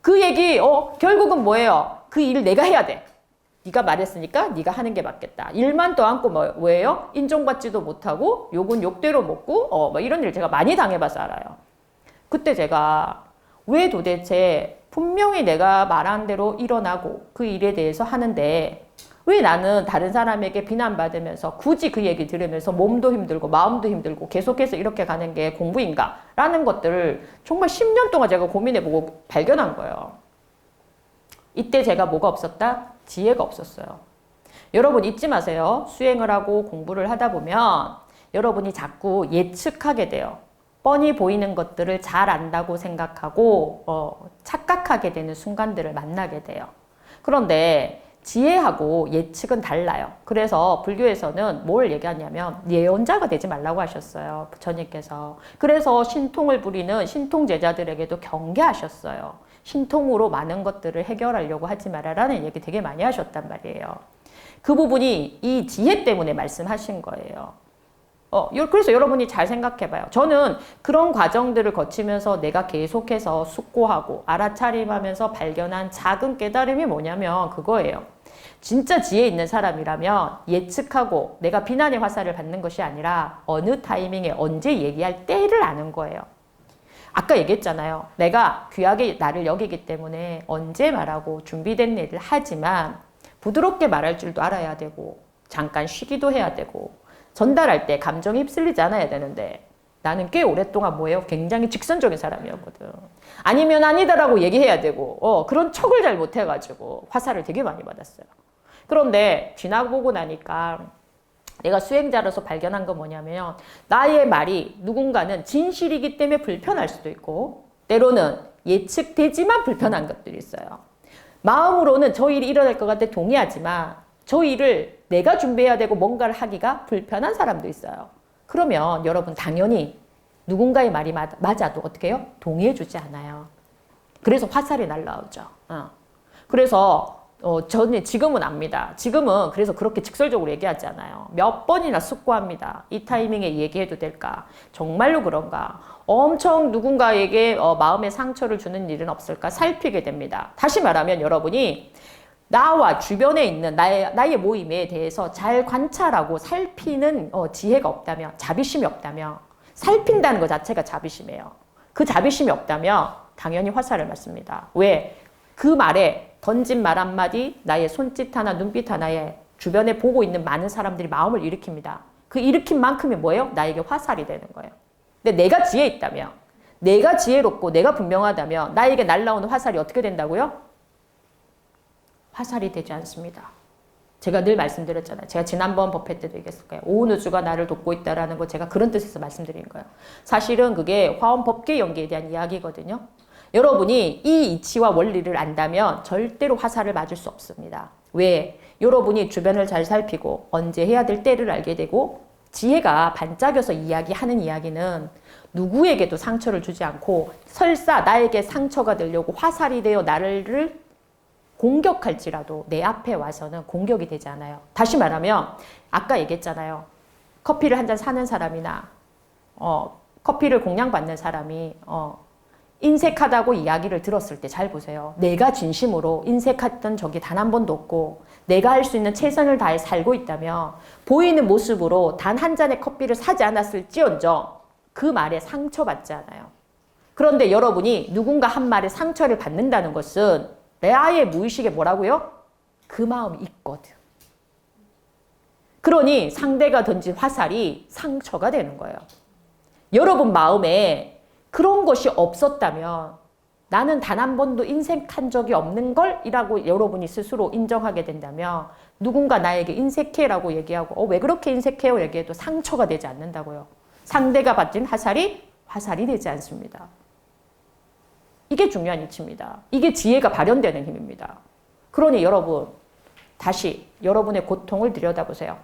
그 얘기 결국은 뭐예요? 그 일을 내가 해야 돼. 네가 말했으니까 네가 하는 게 맞겠다. 일만 떠안고 뭐예요? 인정받지도 못하고 욕은 욕대로 먹고 뭐 이런 일 제가 많이 당해봐서 알아요. 그때 제가 왜 도대체 분명히 내가 말한 대로 일어나고 그 일에 대해서 하는데 왜 나는 다른 사람에게 비난받으면서 굳이 그 얘기 들으면서 몸도 힘들고 마음도 힘들고 계속해서 이렇게 가는 게 공부인가? 라는 것들을 정말 10년 동안 제가 고민해보고 발견한 거예요. 이때 제가 뭐가 없었다? 지혜가 없었어요. 여러분 잊지 마세요. 수행을 하고 공부를 하다 보면 여러분이 자꾸 예측하게 돼요. 뻔히 보이는 것들을 잘 안다고 생각하고 착각하게 되는 순간들을 만나게 돼요. 그런데 지혜하고 예측은 달라요. 그래서 불교에서는 뭘 얘기하냐면 예언자가 되지 말라고 하셨어요. 부처님께서. 그래서 신통을 부리는 신통 제자들에게도 경계하셨어요. 신통으로 많은 것들을 해결하려고 하지 말아라는 얘기 되게 많이 하셨단 말이에요. 그 부분이 이 지혜 때문에 말씀하신 거예요. 그래서 여러분이 잘 생각해봐요. 저는 그런 과정들을 거치면서 내가 계속해서 숙고하고 알아차림하면서 발견한 작은 깨달음이 뭐냐면 그거예요. 진짜 지혜 있는 사람이라면 예측하고 내가 비난의 화살을 받는 것이 아니라 어느 타이밍에 언제 얘기할 때를 아는 거예요. 아까 얘기했잖아요. 내가 귀하게 나를 여기기 때문에 언제 말하고 준비된 일을 하지만 부드럽게 말할 줄도 알아야 되고 잠깐 쉬기도 해야 되고 전달할 때 감정이 휩쓸리지 않아야 되는데 나는 꽤 오랫동안 뭐예요? 굉장히 직선적인 사람이었거든. 아니면 아니다라고 얘기해야 되고 그런 척을 잘 못해가지고 화살을 되게 많이 받았어요. 그런데 지나보고 나니까 내가 수행자로서 발견한 건 뭐냐면 나의 말이 누군가는 진실이기 때문에 불편할 수도 있고 때로는 예측되지만 불편한 것들이 있어요. 마음으로는 저 일이 일어날 것 같아 동의하지만 저 일을 내가 준비해야 되고 뭔가를 하기가 불편한 사람도 있어요. 그러면 여러분 당연히 누군가의 말이 맞아도 어떻게 해요? 동의해주지 않아요. 그래서 화살이 날라오죠. 그래서 저는 지금은 압니다. 지금은 그래서 그렇게 직설적으로 얘기하지 않아요. 몇 번이나 숙고합니다. 이 타이밍에 얘기해도 될까? 정말로 그런가? 엄청 누군가에게 마음의 상처를 주는 일은 없을까? 살피게 됩니다. 다시 말하면 여러분이 나와 주변에 있는 나의 모임에 대해서 잘 관찰하고 살피는 지혜가 없다면, 자비심이 없다면, 살핀다는 것 자체가 자비심이에요. 그 자비심이 없다면 당연히 화살을 맞습니다. 왜? 그 말에 던진 말 한마디, 나의 손짓 하나, 눈빛 하나에 주변에 보고 있는 많은 사람들이 마음을 일으킵니다. 그 일으킨 만큼이 뭐예요? 나에게 화살이 되는 거예요. 근데 내가 지혜 있다면, 내가 지혜롭고 내가 분명하다면 나에게 날라오는 화살이 어떻게 된다고요? 화살이 되지 않습니다. 제가 늘 말씀드렸잖아요. 제가 지난번 법회 때도 얘기했을 거예요. 온 우주가 나를 돕고 있다라는 거 제가 그런 뜻에서 말씀드린 거예요. 사실은 그게 화원 법계 연계에 대한 이야기거든요. 여러분이 이 이치와 원리를 안다면 절대로 화살을 맞을 수 없습니다. 왜? 여러분이 주변을 잘 살피고 언제 해야 될 때를 알게 되고 지혜가 반짝여서 이야기하는 이야기는 누구에게도 상처를 주지 않고 설사 나에게 상처가 되려고 화살이 되어 나를 공격할지라도 내 앞에 와서는 공격이 되지 않아요. 다시 말하면 아까 얘기했잖아요. 커피를 한 잔 사는 사람이나 커피를 공양받는 사람이 인색하다고 이야기를 들었을 때 잘 보세요. 내가 진심으로 인색했던 적이 단 한 번도 없고 내가 할 수 있는 최선을 다해 살고 있다면 보이는 모습으로 단 한 잔의 커피를 사지 않았을지언정 그 말에 상처받지 않아요. 그런데 여러분이 누군가 한 말에 상처를 받는다는 것은 내 아이의 무의식에 뭐라고요? 그 마음이 있거든. 그러니 상대가 던진 화살이 상처가 되는 거예요. 여러분 마음에 그런 것이 없었다면 나는 단 한 번도 인색한 적이 없는 걸 이라고 여러분이 스스로 인정하게 된다면 누군가 나에게 인색해라고 얘기하고 왜 그렇게 인색해요 얘기해도 상처가 되지 않는다고요. 상대가 받은 화살이 되지 않습니다. 이게 중요한 이치입니다. 이게 지혜가 발현되는 힘입니다. 그러니 여러분 다시 여러분의 고통을 들여다보세요.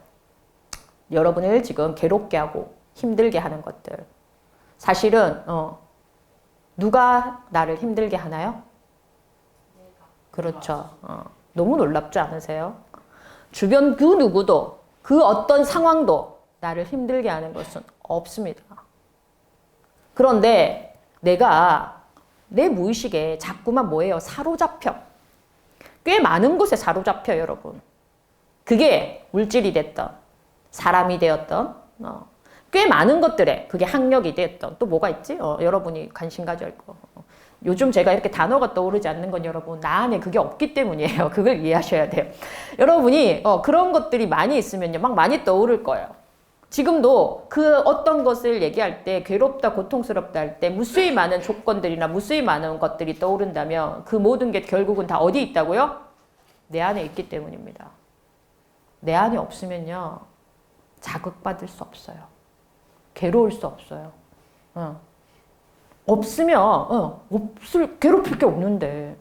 여러분을 지금 괴롭게 하고 힘들게 하는 것들 사실은 누가 나를 힘들게 하나요? 그렇죠. 너무 놀랍지 않으세요? 주변 그 누구도 그 어떤 상황도 나를 힘들게 하는 것은 없습니다. 그런데 내가 내 무의식에 자꾸만 뭐예요? 사로잡혀. 꽤 많은 곳에 사로잡혀요, 여러분. 그게 물질이 됐던, 사람이 되었던, 꽤 많은 것들에 그게 학력이 되었던, 또 뭐가 있지? 여러분이 관심 가져야 할 거. 요즘 제가 이렇게 단어가 떠오르지 않는 건 여러분, 나 안에 그게 없기 때문이에요. 그걸 이해하셔야 돼요. 여러분이 그런 것들이 많이 있으면요, 막 많이 떠오를 거예요. 지금도 그 어떤 것을 얘기할 때 괴롭다, 고통스럽다 할 때 무수히 많은 조건들이나 무수히 많은 것들이 떠오른다면 그 모든 게 결국은 다 어디 있다고요? 내 안에 있기 때문입니다. 내 안에 없으면요. 자극받을 수 없어요. 괴로울 수 없어요. 없으면 괴롭힐 게 없는데.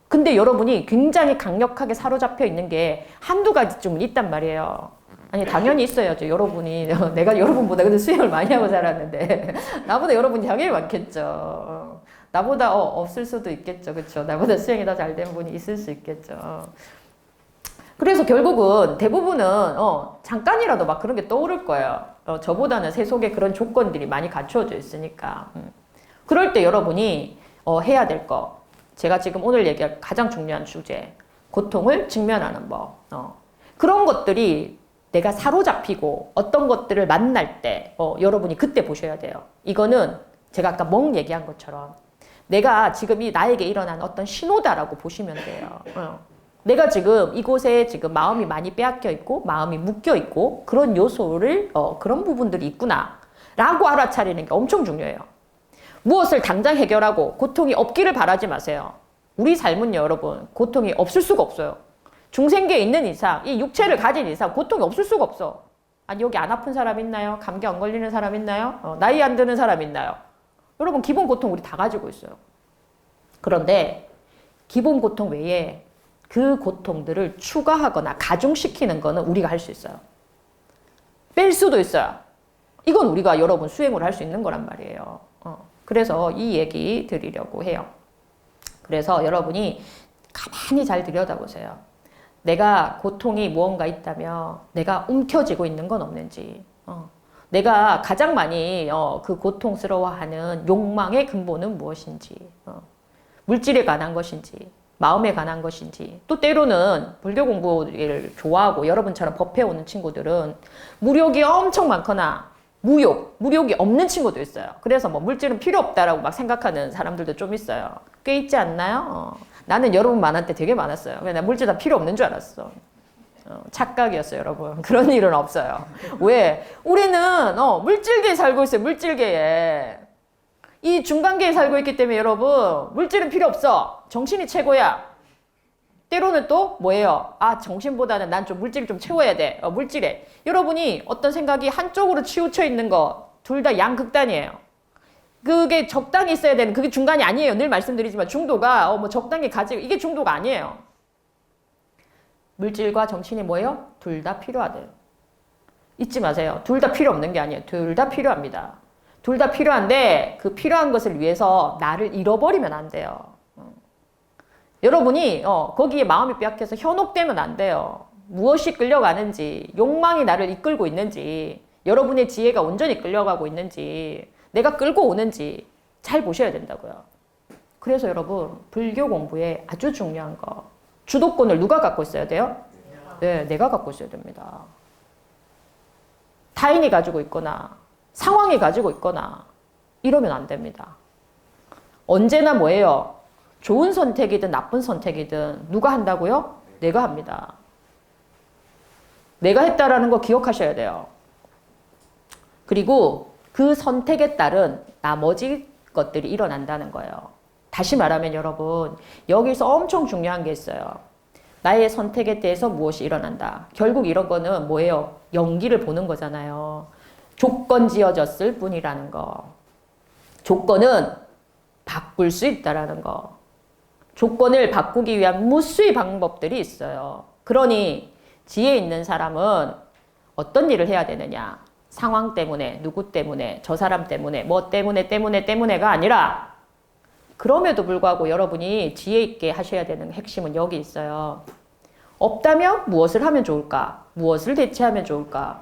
근데 여러분이 굉장히 강력하게 사로잡혀 있는 게 한두 가지쯤은 있단 말이에요. 아니 당연히 있어야죠. 여러분이 내가 여러분보다 근데 수행을 많이 하고 살았는데 나보다 여러분이 당연히 많겠죠. 나보다 없을 수도 있겠죠. 그렇죠? 나보다 수행이 더 잘 된 분이 있을 수 있겠죠. 그래서 결국은 대부분은 잠깐이라도 막 그런 게 떠오를 거예요. 저보다는 세속에 그런 조건들이 많이 갖추어져 있으니까. 그럴 때 여러분이 해야 될 거. 제가 지금 오늘 얘기할 가장 중요한 주제. 고통을 직면하는 법. 그런 것들이 내가 사로잡히고 어떤 것들을 만날 때 여러분이 그때 보셔야 돼요. 이거는 제가 아까 멍 얘기한 것처럼 내가 지금 나에게 일어난 어떤 신호다라고 보시면 돼요. 내가 지금 이곳에 지금 마음이 많이 빼앗겨 있고 마음이 묶여 있고 그런 요소를 그런 부분들이 있구나 라고 알아차리는 게 엄청 중요해요. 무엇을 당장 해결하고 고통이 없기를 바라지 마세요. 우리 삶은요 여러분 고통이 없을 수가 없어요. 중생계에 있는 이상, 이 육체를 가진 이상 고통이 없을 수가 없어. 아니 여기 안 아픈 사람 있나요? 감기 안 걸리는 사람 있나요? 나이 안 드는 사람 있나요? 여러분 기본 고통 우리 다 가지고 있어요. 그런데 기본 고통 외에 그 고통들을 추가하거나 가중시키는 거는 우리가 할 수 있어요. 뺄 수도 있어요. 이건 우리가 여러분 수행을 할 수 있는 거란 말이에요. 그래서 이 얘기 드리려고 해요. 그래서 여러분이 가만히 잘 들여다보세요. 내가 고통이 무언가 있다면 내가 움켜쥐고 있는 건 없는지, 내가 가장 많이 그 고통스러워하는 욕망의 근본은 무엇인지, 물질에 관한 것인지, 마음에 관한 것인지, 또 때로는 불교 공부를 좋아하고 여러분처럼 법회 오는 친구들은 무력이 엄청 많거나 무욕이 없는 친구도 있어요. 그래서 뭐 물질은 필요 없다라고 막 생각하는 사람들도 좀 있어요. 꽤 있지 않나요? 나는 여러분 만날 때 되게 많았어요. 나 물질 다 필요 없는 줄 알았어. 착각이었어요, 여러분. 그런 일은 없어요. 왜? 우리는 물질계에 살고 있어요, 물질계에. 이 중간계에 살고 있기 때문에 여러분, 물질은 필요 없어. 정신이 최고야. 때로는 또 뭐예요? 아, 정신보다는 난 좀 물질을 좀 채워야 돼. 물질에. 여러분이 어떤 생각이 한쪽으로 치우쳐 있는 거, 둘 다 양극단이에요. 그게 적당히 있어야 되는, 그게 중간이 아니에요. 늘 말씀드리지만 중도가 뭐 적당히 가지고, 이게 중도가 아니에요. 물질과 정신이 뭐예요? 둘 다 필요하대요. 잊지 마세요. 둘 다 필요 없는 게 아니에요. 둘 다 필요합니다. 둘 다 필요한데 그 필요한 것을 위해서 나를 잃어버리면 안 돼요. 여러분이 거기에 마음이 빼앗겨서 현혹되면 안 돼요. 무엇이 끌려가는지, 욕망이 나를 이끌고 있는지, 여러분의 지혜가 온전히 끌려가고 있는지, 내가 끌고 오는지 잘 보셔야 된다고요. 그래서 여러분, 불교 공부에 아주 중요한 거, 주도권을 누가 갖고 있어야 돼요? 네, 내가 갖고 있어야 됩니다. 타인이 가지고 있거나 상황이 가지고 있거나 이러면 안 됩니다. 언제나 뭐예요? 좋은 선택이든 나쁜 선택이든 누가 한다고요? 내가 합니다. 내가 했다라는 거 기억하셔야 돼요. 그리고 그 선택에 따른 나머지 것들이 일어난다는 거예요. 다시 말하면 여러분, 여기서 엄청 중요한 게 있어요. 나의 선택에 대해서 무엇이 일어난다. 결국 이런 거는 뭐예요? 연기를 보는 거잖아요. 조건 지어졌을 뿐이라는 거. 조건은 바꿀 수 있다라는 거. 조건을 바꾸기 위한 무수의 방법들이 있어요. 그러니 지혜 있는 사람은 어떤 일을 해야 되느냐. 상황 때문에, 누구 때문에, 저 사람 때문에, 뭐 때문에가 아니라 그럼에도 불구하고 여러분이 지혜 있게 하셔야 되는 핵심은 여기 있어요. 없다면 무엇을 하면 좋을까? 무엇을 대체하면 좋을까?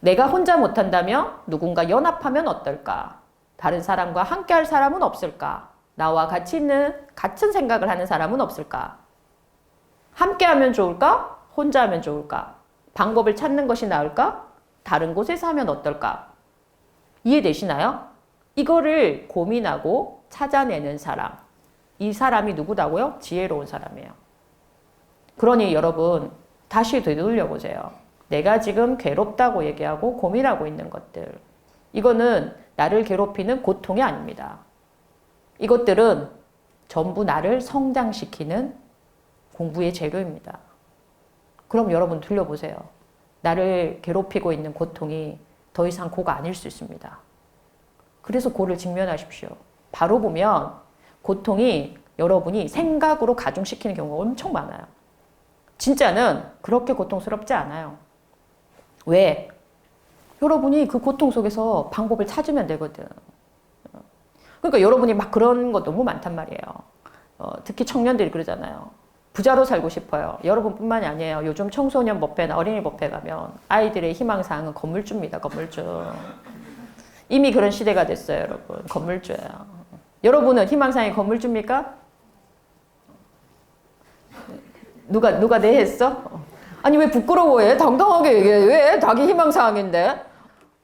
내가 혼자 못한다면 누군가 연합하면 어떨까? 다른 사람과 함께 할 사람은 없을까? 나와 같이 있는 같은 생각을 하는 사람은 없을까? 함께 하면 좋을까? 혼자 하면 좋을까? 방법을 찾는 것이 나을까? 다른 곳에서 하면 어떨까? 이해되시나요? 이거를 고민하고 찾아내는 사람. 이 사람이 누구다고요? 지혜로운 사람이에요. 그러니 여러분 다시 되돌려 보세요. 내가 지금 괴롭다고 얘기하고 고민하고 있는 것들. 이거는 나를 괴롭히는 고통이 아닙니다. 이것들은 전부 나를 성장시키는 공부의 재료입니다. 그럼 여러분 들려보세요. 나를 괴롭히고 있는 고통이 더 이상 고가 아닐 수 있습니다. 그래서 고를 직면하십시오. 바로 보면 고통이 여러분이 생각으로 가중시키는 경우가 엄청 많아요. 진짜는 그렇게 고통스럽지 않아요. 왜? 여러분이 그 고통 속에서 방법을 찾으면 되거든. 그러니까 여러분이 막 그런 거 너무 많단 말이에요. 특히 청년들이 그러잖아요. 부자로 살고 싶어요. 여러분뿐만이 아니에요. 요즘 청소년 법회나 어린이 법회 가면 아이들의 희망사항은 건물주입니다. 건물주. 이미 그런 시대가 됐어요, 여러분. 건물주예요. 여러분은 희망사항이 건물주입니까? 누가 내 했어? 아니 왜 부끄러워해? 당당하게 얘기해. 왜? 자기 희망사항인데?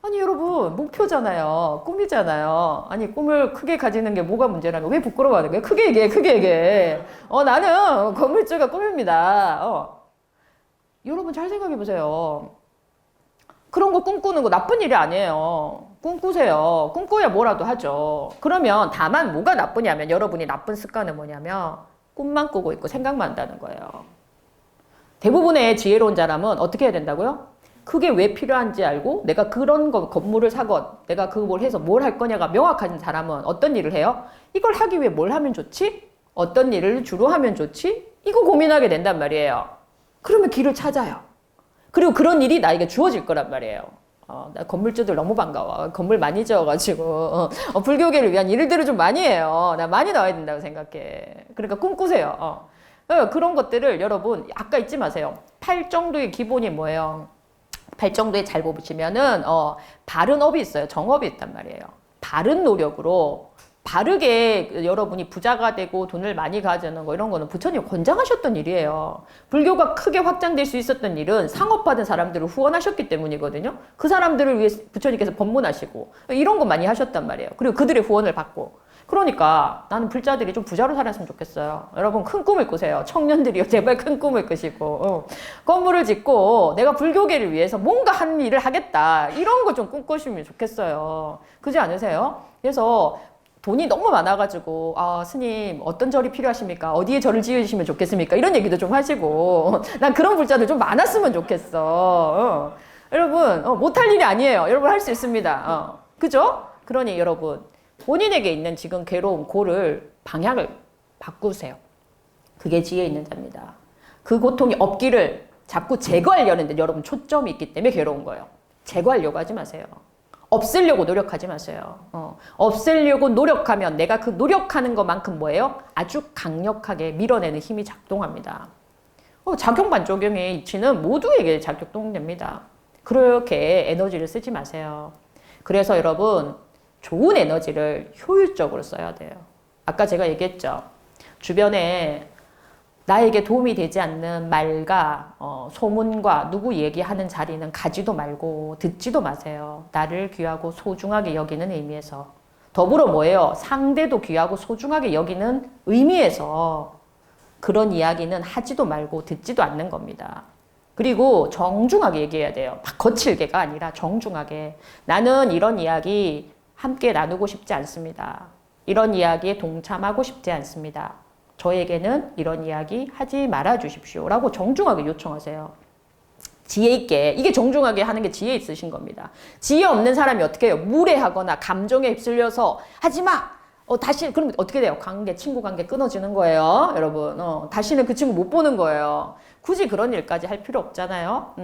아니 여러분 목표잖아요. 꿈이잖아요. 아니 꿈을 크게 가지는 게 뭐가 문제라는 거야? 왜 부끄러워하는 거야? 크게 얘기해. 나는 건물주가 꿈입니다. 여러분 잘 생각해 보세요. 그런 거 꿈꾸는 거 나쁜 일이 아니에요. 꿈꾸세요. 꿈꿔야 뭐라도 하죠. 그러면 다만 뭐가 나쁘냐면 여러분이 나쁜 습관은 뭐냐면 꿈만 꾸고 있고 생각만 한다는 거예요. 대부분의 지혜로운 사람은 어떻게 해야 된다고요? 그게 왜 필요한지 알고 내가 그런 거 건물을 사건 내가 그걸 해서 뭘 할 거냐가 명확한 사람은 어떤 일을 해요? 이걸 하기 위해 뭘 하면 좋지? 어떤 일을 주로 하면 좋지? 이거 고민하게 된단 말이에요. 그러면 길을 찾아요. 그리고 그런 일이 나에게 주어질 거란 말이에요. 나 건물주들 너무 반가워. 건물 많이 지어가지고 불교계를 위한 일들을 좀 많이 해요. 나 많이 나와야 된다고 생각해. 그러니까 꿈꾸세요. 그런 것들을 여러분 아까 잊지 마세요. 8정도의 기본이 뭐예요? 8정도에 잘 보시면은 바른 업이 있어요. 정업이 있단 말이에요. 바른 노력으로 바르게 여러분이 부자가 되고 돈을 많이 가지는 거 이런 거는 부처님 권장하셨던 일이에요. 불교가 크게 확장될 수 있었던 일은 상업받은 사람들을 후원하셨기 때문이거든요. 그 사람들을 위해 부처님께서 법문하시고 이런 거 많이 하셨단 말이에요. 그리고 그들의 후원을 받고. 그러니까 나는 불자들이 좀 부자로 살았으면 좋겠어요. 여러분 큰 꿈을 꾸세요. 청년들이요. 제발 큰 꿈을 꾸시고 건물을 짓고 내가 불교계를 위해서 뭔가 한 일을 하겠다. 이런 거 좀 꿈꾸시면 좋겠어요. 그렇지 않으세요? 그래서 돈이 너무 많아가지고 스님 어떤 절이 필요하십니까? 어디에 절을 지으시면 좋겠습니까? 이런 얘기도 좀 하시고 난 그런 불자들 좀 많았으면 좋겠어. 여러분 못할 일이 아니에요. 여러분 할 수 있습니다. 그죠? 그러니 여러분 본인에게 있는 지금 괴로움, 고를 방향을 바꾸세요. 그게 지혜 있는 자입니다. 그 고통이 없기를 자꾸 제거하려는데 여러분 초점이 있기 때문에 괴로운 거예요. 제거하려고 하지 마세요. 없애려고 노력하지 마세요. 없애려고 노력하면 내가 그 노력하는 것만큼 뭐예요? 아주 강력하게 밀어내는 힘이 작동합니다. 작용 반작용의 이치는 모두에게 작동됩니다. 그렇게 에너지를 쓰지 마세요. 그래서 여러분 좋은 에너지를 효율적으로 써야 돼요. 아까 제가 얘기했죠. 주변에 나에게 도움이 되지 않는 말과 소문과 누구 얘기하는 자리는 가지도 말고 듣지도 마세요. 나를 귀하고 소중하게 여기는 의미에서. 더불어 뭐예요? 상대도 귀하고 소중하게 여기는 의미에서 그런 이야기는 하지도 말고 듣지도 않는 겁니다. 그리고 정중하게 얘기해야 돼요. 막 거칠게가 아니라 정중하게. 나는 이런 이야기 함께 나누고 싶지 않습니다. 이런 이야기에 동참하고 싶지 않습니다. 저에게는 이런 이야기 하지 말아 주십시오. 라고 정중하게 요청하세요. 지혜 있게. 이게 정중하게 하는 게 지혜 있으신 겁니다. 지혜 없는 사람이 어떻게 해요? 무례하거나 감정에 휩쓸려서 하지 마! 다시, 그럼 어떻게 돼요? 관계, 친구 관계 끊어지는 거예요. 여러분. 다시는 그 친구 못 보는 거예요. 굳이 그런 일까지 할 필요 없잖아요.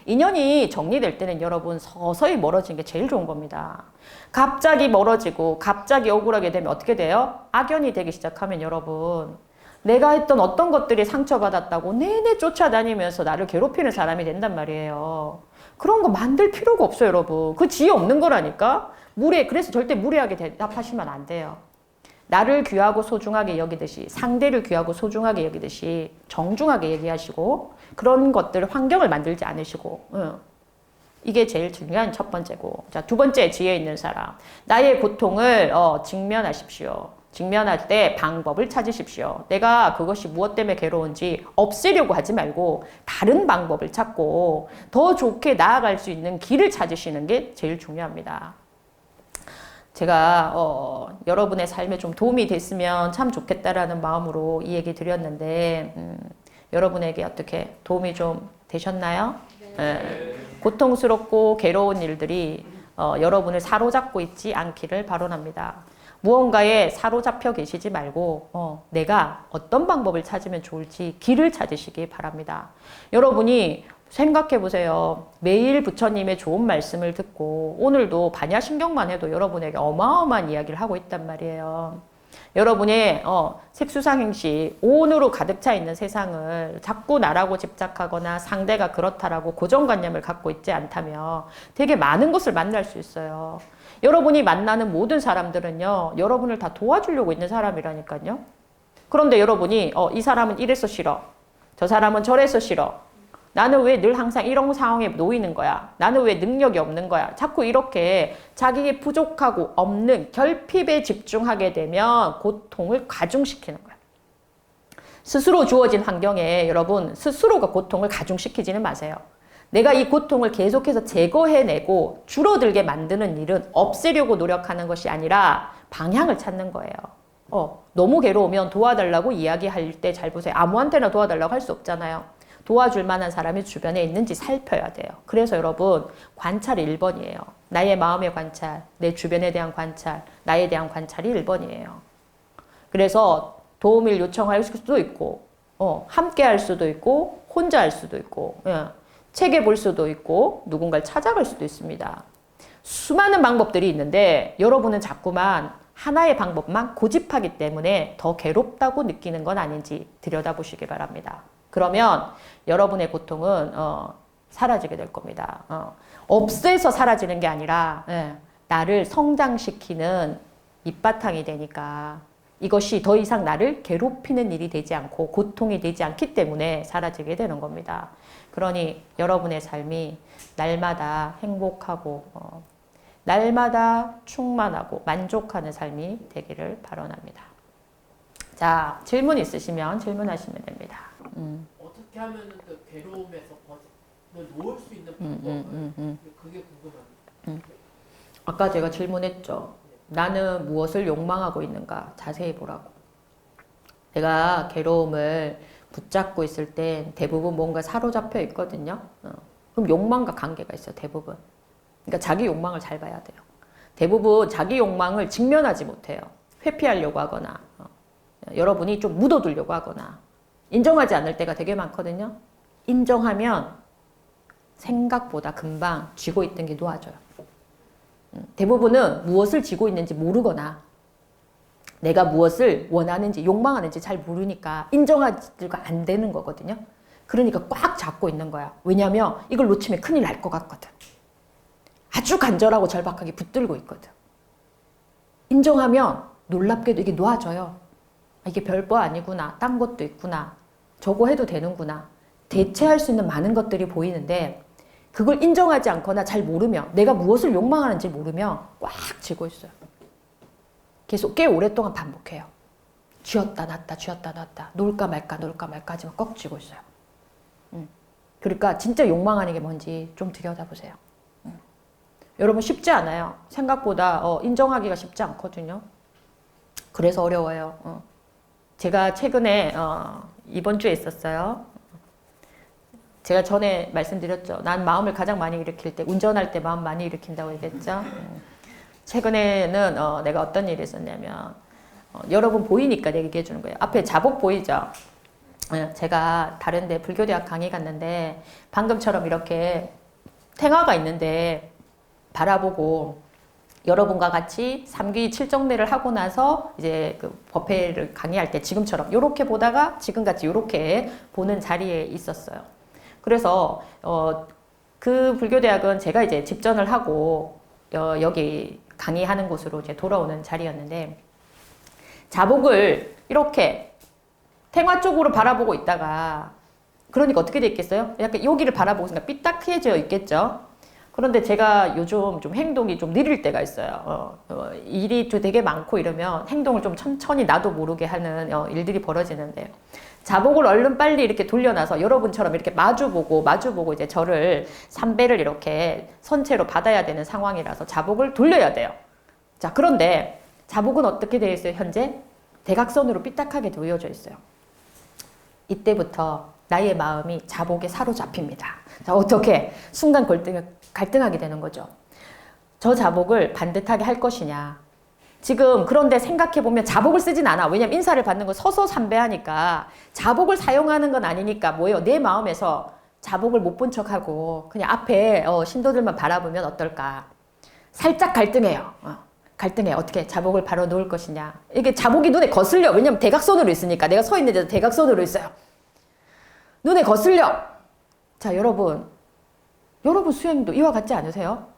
인연이 정리될 때는 여러분 서서히 멀어지는 게 제일 좋은 겁니다. 갑자기 멀어지고 갑자기 억울하게 되면 어떻게 돼요? 악연이 되기 시작하면 여러분 내가 했던 어떤 것들이 상처받았다고 내내 쫓아다니면서 나를 괴롭히는 사람이 된단 말이에요. 그런 거 만들 필요가 없어요, 여러분. 그 지혜 없는 거라니까. 그래서 절대 무례하게 대답하시면 안 돼요. 나를 귀하고 소중하게 여기듯이 상대를 귀하고 소중하게 여기듯이 정중하게 얘기하시고 그런 것들 환경을 만들지 않으시고 이게 제일 중요한 첫 번째고. 자, 두 번째 지혜 있는 사람. 나의 고통을 직면하십시오. 직면할 때 방법을 찾으십시오. 내가 그것이 무엇 때문에 괴로운지 없애려고 하지 말고 다른 방법을 찾고 더 좋게 나아갈 수 있는 길을 찾으시는 게 제일 중요합니다. 제가 여러분의 삶에 좀 도움이 됐으면 참 좋겠다라는 마음으로 이 얘기 드렸는데 여러분에게 어떻게 도움이 좀 되셨나요? 네. 고통스럽고 괴로운 일들이 여러분을 사로잡고 있지 않기를 바라랍니다. 무언가에 사로잡혀 계시지 말고 내가 어떤 방법을 찾으면 좋을지 길을 찾으시기 바랍니다. 여러분이 생각해 보세요. 매일 부처님의 좋은 말씀을 듣고 오늘도 반야심경만 해도 여러분에게 어마어마한 이야기를 하고 있단 말이에요. 여러분의 색수상행시, 오온으로 가득 차 있는 세상을 자꾸 나라고 집착하거나 상대가 그렇다라고 고정관념을 갖고 있지 않다면 되게 많은 것을 만날 수 있어요. 여러분이 만나는 모든 사람들은요, 여러분을 다 도와주려고 있는 사람이라니까요. 그런데 여러분이 이 사람은 이래서 싫어. 저 사람은 저래서 싫어. 나는 왜 늘 항상 이런 상황에 놓이는 거야? 나는 왜 능력이 없는 거야? 자꾸 이렇게 자기의 부족하고 없는 결핍에 집중하게 되면 고통을 가중시키는 거야. 스스로 주어진 환경에 여러분 스스로가 고통을 가중시키지는 마세요. 내가 이 고통을 계속해서 제거해내고 줄어들게 만드는 일은 없애려고 노력하는 것이 아니라 방향을 찾는 거예요. 너무 괴로우면 도와달라고 이야기할 때 잘 보세요. 아무한테나 도와달라고 할 수 없잖아요. 도와줄 만한 사람이 주변에 있는지 살펴야 돼요. 그래서 여러분 관찰이 1번이에요. 나의 마음의 관찰, 내 주변에 대한 관찰, 나에 대한 관찰이 1번이에요. 그래서 도움을 요청할 수도 있고 함께 할 수도 있고 혼자 할 수도 있고 책에 볼 수도 있고 누군가를 찾아갈 수도 있습니다. 수많은 방법들이 있는데 여러분은 자꾸만 하나의 방법만 고집하기 때문에 더 괴롭다고 느끼는 건 아닌지 들여다보시기 바랍니다. 그러면 여러분의 고통은 사라지게 될 겁니다. 없애서 사라지는 게 아니라 나를 성장시키는 밑바탕이 되니까 이것이 더 이상 나를 괴롭히는 일이 되지 않고 고통이 되지 않기 때문에 사라지게 되는 겁니다. 그러니 여러분의 삶이 날마다 행복하고 날마다 충만하고 만족하는 삶이 되기를 바라옵니다. 자, 질문 있으시면 질문하시면 됩니다. 어떻게 하면 그 괴로움에서 놓을 수 있는 방법? 그게 궁금합니다. 아까 제가 질문했죠. 나는 무엇을 욕망하고 있는가 자세히 보라고. 내가 괴로움을 붙잡고 있을 땐 대부분 뭔가 사로잡혀 있거든요. 그럼 욕망과 관계가 있어요. 대부분. 그러니까 자기 욕망을 잘 봐야 돼요. 대부분 자기 욕망을 직면하지 못해요. 회피하려고 하거나 여러분이 좀 묻어두려고 하거나 인정하지 않을 때가 되게 많거든요. 인정하면 생각보다 금방 쥐고 있던 게 놓아져요. 대부분은 무엇을 쥐고 있는지 모르거나 내가 무엇을 원하는지 욕망하는지 잘 모르니까 인정하지가 안 되는 거거든요. 그러니까 꽉 잡고 있는 거야. 왜냐하면 이걸 놓치면 큰일 날 것 같거든. 아주 간절하고 절박하게 붙들고 있거든. 인정하면 놀랍게도 이게 놓아져요. 이게 별거 아니구나. 딴 것도 있구나. 저거 해도 되는구나. 대체할 수 있는 많은 것들이 보이는데 그걸 인정하지 않거나 잘 모르면 내가 무엇을 욕망하는지 모르면 꽉 쥐고 있어요. 계속 꽤 오랫동안 반복해요. 쥐었다 놨다 쥐었다 놨다 놓을까 말까 하지만 꽉 쥐고 있어요. 그러니까 진짜 욕망하는 게 뭔지 좀 들여다보세요. 여러분 쉽지 않아요. 생각보다 인정하기가 쉽지 않거든요. 그래서 어려워요. 제가 최근에 이번 주에 있었어요. 제가 전에 말씀드렸죠. 난 마음을 가장 많이 일으킬 때, 운전할 때 마음 많이 일으킨다고 얘기했죠. 최근에는 내가 어떤 일이 있었냐면 여러분 보이니까 내가 얘기해 주는 거예요. 앞에 자복 보이죠? 제가 다른 데 불교대학 강의 갔는데 방금처럼 이렇게 탱화가 있는데 바라보고 여러분과 같이 3기 7정례를 하고 나서 이제 그 법회를 강의할 때 지금처럼 이렇게 보다가 지금같이 이렇게 보는 자리에 있었어요. 그래서 그 불교대학은 제가 이제 집전을 하고 여기 강의하는 곳으로 이제 돌아오는 자리였는데 자복을 이렇게 탱화 쪽으로 바라보고 있다가 그러니까 어떻게 돼 있겠어요? 약간 여기를 바라보고 있으니까 삐딱해져 있겠죠. 그런데 제가 요즘 좀 행동이 좀 느릴 때가 있어요. 일이 좀 되게 많고 이러면 행동을 좀 천천히 나도 모르게 하는 일들이 벌어지는데 자복을 얼른 빨리 이렇게 돌려놔서 여러분처럼 이렇게 마주보고 이제 저를 삼배를 이렇게 선체로 받아야 되는 상황이라서 자복을 돌려야 돼요. 자, 그런데 자복은 어떻게 되어 있어요? 현재 대각선으로 삐딱하게 놓여져 있어요. 이때부터 나의 마음이 자복에 사로잡힙니다. 자, 어떻게? 순간 갈등하게 되는 거죠. 저 자복을 반듯하게 할 것이냐. 지금 그런데 생각해보면 자복을 쓰진 않아. 왜냐면 인사를 받는 건 서서 삼배하니까 자복을 사용하는 건 아니니까 뭐예요? 내 마음에서 자복을 못 본 척하고 그냥 앞에 신도들만 바라보면 어떨까. 살짝 갈등해요. 갈등해. 어떻게 자복을 바로 놓을 것이냐. 이게 자복이 눈에 거슬려. 왜냐면 대각선으로 있으니까. 내가 서 있는 데도 대각선으로 있어요. 눈에 거슬려. 자, 여러분 수행도 이와 같지 않으세요?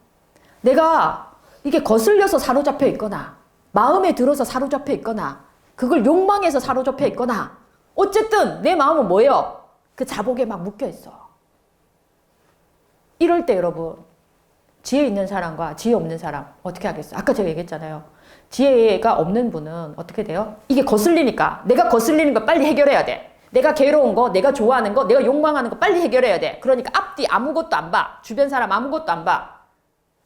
내가 이게 거슬려서 사로잡혀 있거나 마음에 들어서 사로잡혀 있거나 그걸 욕망해서 사로잡혀 있거나 어쨌든 내 마음은 뭐예요? 그 자복에 막 묶여 있어. 이럴 때 여러분 지혜 있는 사람과 지혜 없는 사람 어떻게 하겠어요? 아까 제가 얘기했잖아요. 지혜가 없는 분은 어떻게 돼요? 이게 거슬리니까 내가 거슬리는 거 빨리 해결해야 돼. 내가 괴로운 거, 내가 좋아하는 거, 내가 욕망하는 거 빨리 해결해야 돼. 그러니까 앞뒤 아무것도 안 봐. 주변 사람 아무것도 안 봐.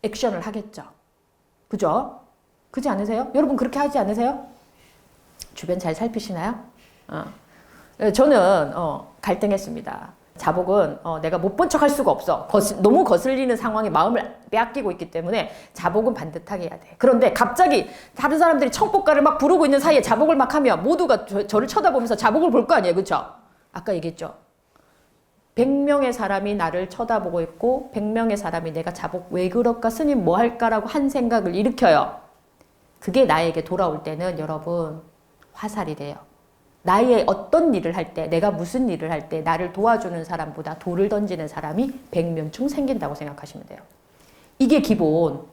액션을 하겠죠. 그죠? 그렇지 않으세요? 여러분 그렇게 하지 않으세요? 주변 잘 살피시나요? 저는 갈등했습니다. 자복은 내가 못 본 척 할 수가 없어. 너무 거슬리는 상황에 마음을 빼앗기고 있기 때문에 자복은 반듯하게 해야 돼. 그런데 갑자기 다른 사람들이 청법가를 막 부르고 있는 사이에 자복을 막 하면 모두가 저를 쳐다보면서 자복을 볼 거 아니에요. 그렇죠? 아까 얘기했죠. 100명의 사람이 나를 쳐다보고 있고 100명의 사람이 내가 자복 왜 그럴까 스님 뭐 할까라고 한 생각을 일으켜요. 그게 나에게 돌아올 때는 여러분 화살이 돼요. 나의 어떤 일을 할 때, 내가 무슨 일을 할 때 나를 도와주는 사람보다 돌을 던지는 사람이 100명중 생긴다고 생각하시면 돼요. 이게 기본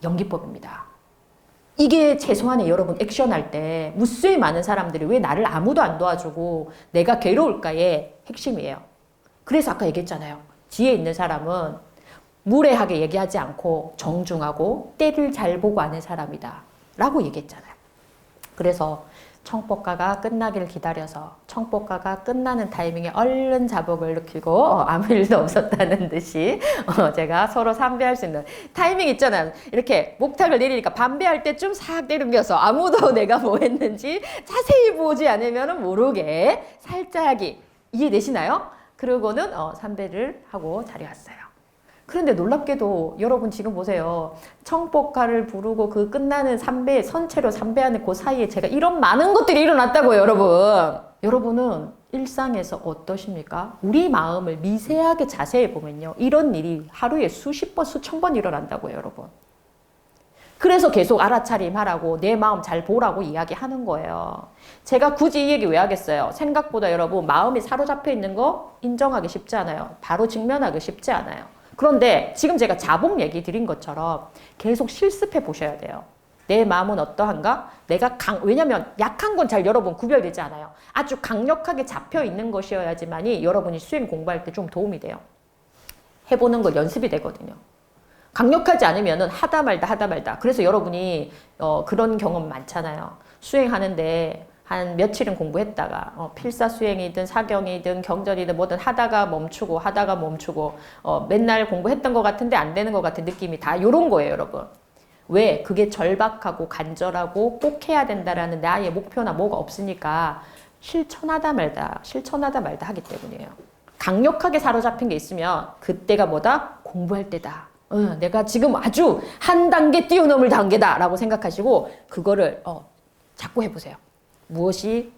연기법입니다. 이게 최소한의 여러분 액션할 때 무수히 많은 사람들이 왜 나를 아무도 안 도와주고 내가 괴로울까의 핵심이에요. 그래서 아까 얘기했잖아요. 지혜 있는 사람은 무례하게 얘기하지 않고 정중하고 때를 잘 보고 하는 사람이다 라고 얘기했잖아요. 그래서 청법가가 끝나길 기다려서 청법가가 끝나는 타이밍에 얼른 자복을 느끼고 아무 일도 없었다는 듯이 제가 서로 삼배할 수 있는 타이밍 있잖아요. 이렇게 목탁을 내리니까 반배할 때쯤 싹 내려서 아무도 내가 뭐 했는지 자세히 보지 않으면 모르게 살짝이 이해되시나요? 그러고는 삼배를 하고 자리에 왔어요. 그런데 놀랍게도 여러분 지금 보세요. 청법가를 부르고 그 끝나는 삼배, 선체로 삼배하는 그 사이에 제가 이런 많은 것들이 일어났다고요, 여러분. 여러분은 일상에서 어떠십니까? 우리 마음을 미세하게 자세히 보면요. 이런 일이 하루에 수십 번, 수천 번 일어난다고요, 여러분. 그래서 계속 알아차림하라고 내 마음 잘 보라고 이야기하는 거예요. 제가 굳이 이 얘기 왜 하겠어요? 생각보다 여러분 마음이 사로잡혀 있는 거 인정하기 쉽지 않아요. 바로 직면하기 쉽지 않아요. 그런데 지금 제가 자복 얘기 드린 것처럼 계속 실습해 보셔야 돼요. 내 마음은 어떠한가? 왜냐면 약한 건 잘 여러분 구별되지 않아요. 아주 강력하게 잡혀 있는 것이어야지만이 여러분이 수행 공부할 때 좀 도움이 돼요. 해보는 거 연습이 되거든요. 강력하지 않으면은 하다 말다. 그래서 여러분이 그런 경험 많잖아요. 수행하는데 한 며칠은 공부했다가 필사수행이든 사경이든 경전이든 뭐든 하다가 멈추고 맨날 공부했던 것 같은데 안 되는 것 같은 느낌이 다 요런 거예요, 여러분. 왜? 그게 절박하고 간절하고 꼭 해야 된다라는 나의 목표나 뭐가 없으니까 실천하다 말다 하기 때문이에요. 강력하게 사로잡힌 게 있으면 그때가 뭐다? 공부할 때다. 내가 지금 아주 한 단계 뛰어넘을 단계다라고 생각하시고 그거를 자꾸 해보세요. 무엇이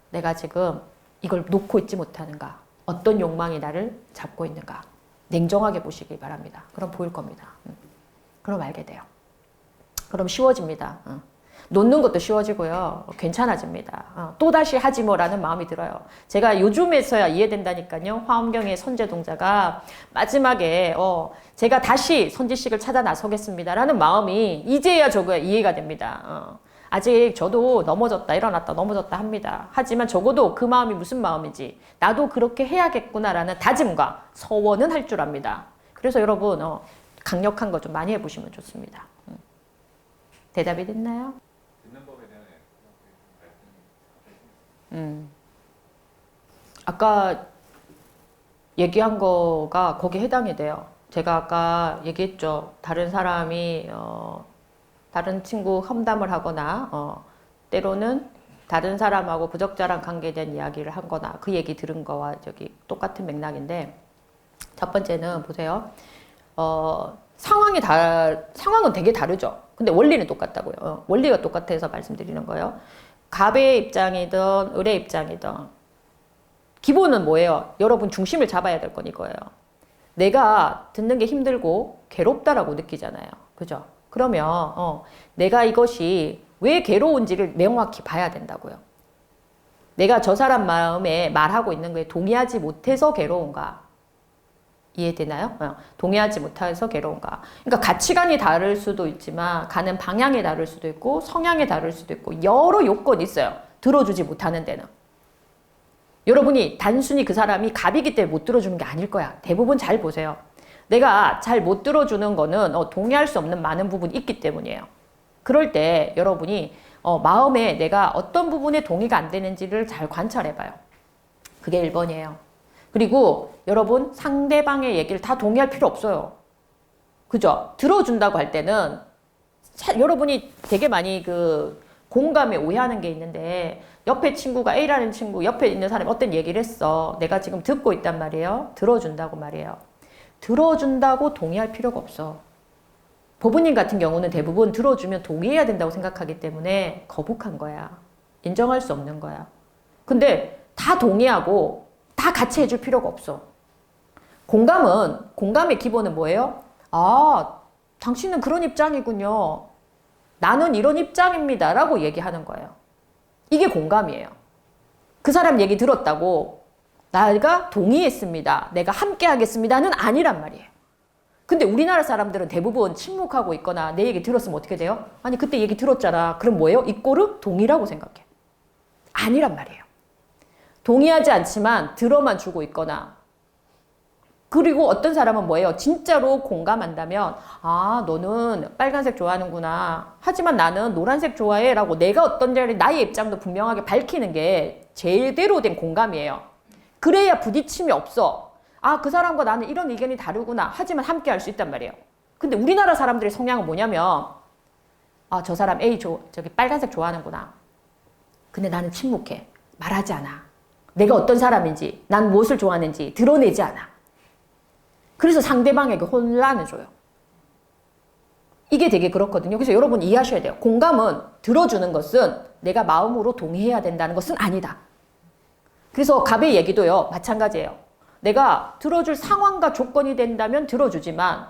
내가 지금 이걸 놓고 있지 못하는가? 어떤 욕망이 나를 잡고 있는가? 냉정하게 보시기 바랍니다. 그럼 보일 겁니다. 그럼 알게 돼요. 그럼 쉬워집니다. 놓는 것도 쉬워지고요. 괜찮아집니다. 또다시 하지 뭐라는 마음이 들어요. 제가 요즘에서야 이해된다니까요. 화엄경의 선제동자가 마지막에 제가 다시 선지식을 찾아 나서겠습니다라는 마음이 이제야 저거 이해가 됩니다. 아직 저도 넘어졌다 일어났다 넘어졌다 합니다. 하지만 적어도 그 마음이 무슨 마음인지 나도 그렇게 해야겠구나라는 다짐과 서원은 할 줄 압니다. 그래서 여러분 강력한 거 좀 많이 해보시면 좋습니다. 대답이 됐나요? 듣는 법에 대한 아까 얘기한 거가 거기에 해당이 돼요. 제가 아까 얘기했죠. 다른 사람이 다른 친구 험담을 하거나 때로는 다른 사람하고 부적절한 관계에 대한 이야기를 하거나 그 얘기 들은 거와 저기 똑같은 맥락인데 첫 번째는 보세요. 상황은 되게 다르죠. 근데 원리는 똑같다고요. 원리가 똑같아서 말씀드리는 거예요. 갑의 입장이든 을의 입장이든 기본은 뭐예요? 여러분 중심을 잡아야 될 건 이거예요. 내가 듣는 게 힘들고 괴롭다라고 느끼잖아요. 그죠? 그러면 내가 이것이 왜 괴로운지를 명확히 봐야 된다고요. 내가 저 사람 마음에 말하고 있는 거에 동의하지 못해서 괴로운가? 이해되나요? 동의하지 못해서 괴로운가? 그러니까 가치관이 다를 수도 있지만 가는 방향이 다를 수도 있고 성향이 다를 수도 있고 여러 요건이 있어요. 들어주지 못하는 데는. 여러분이 단순히 그 사람이 갑이기 때문에 못 들어주는 게 아닐 거야. 대부분 잘 보세요. 내가 잘 못 들어주는 거는 동의할 수 없는 많은 부분이 있기 때문이에요. 그럴 때 여러분이 마음에 내가 어떤 부분에 동의가 안 되는지를 잘 관찰해봐요. 그게 1번이에요. 그리고 여러분 상대방의 얘기를 다 동의할 필요 없어요. 그죠? 들어준다고 할 때는 여러분이 되게 많이 공감에 오해하는 게 있는데 옆에 친구가 A라는 친구 옆에 있는 사람이 어떤 얘기를 했어. 내가 지금 듣고 있단 말이에요. 들어준다고 말이에요. 들어준다고 동의할 필요가 없어. 법부님 같은 경우는 대부분 들어주면 동의해야 된다고 생각하기 때문에 거북한 거야. 인정할 수 없는 거야. 근데 다 동의하고 다 다 같이 해줄 필요가 없어. 공감의 기본은 뭐예요? 아, 당신은 그런 입장이군요. 나는 이런 입장입니다. 라고 얘기하는 거예요. 이게 공감이에요. 그 사람 얘기 들었다고 내가 동의했습니다. 내가 함께 하겠습니다는 아니란 말이에요. 근데 우리나라 사람들은 대부분 침묵하고 있거나 내 얘기 들었으면 어떻게 돼요? 아니 그때 얘기 들었잖아. 그럼 뭐예요? 이꼬르 동의라고 생각해. 아니란 말이에요. 동의하지 않지만 들어만 주고 있거나 그리고 어떤 사람은 뭐예요? 진짜로 공감한다면 아 너는 빨간색 좋아하는구나. 하지만 나는 노란색 좋아해 라고 내가 어떤 나의 입장도 분명하게 밝히는 게 제대로 된 공감이에요. 그래야 부딪힘이 없어. 아, 그 사람과 나는 이런 의견이 다르구나. 하지만 함께 할 수 있단 말이에요. 근데 우리나라 사람들의 성향은 뭐냐면 아, 저 사람 저기 빨간색 좋아하는구나. 근데 나는 침묵해. 말하지 않아. 내가 어떤 사람인지, 난 무엇을 좋아하는지 드러내지 않아. 그래서 상대방에게 혼란을 줘요. 이게 되게 그렇거든요. 그래서 여러분 이해하셔야 돼요. 공감은 들어주는 것은 내가 마음으로 동의해야 된다는 것은 아니다. 그래서 갑의 얘기도요. 마찬가지예요. 내가 들어줄 상황과 조건이 된다면 들어주지만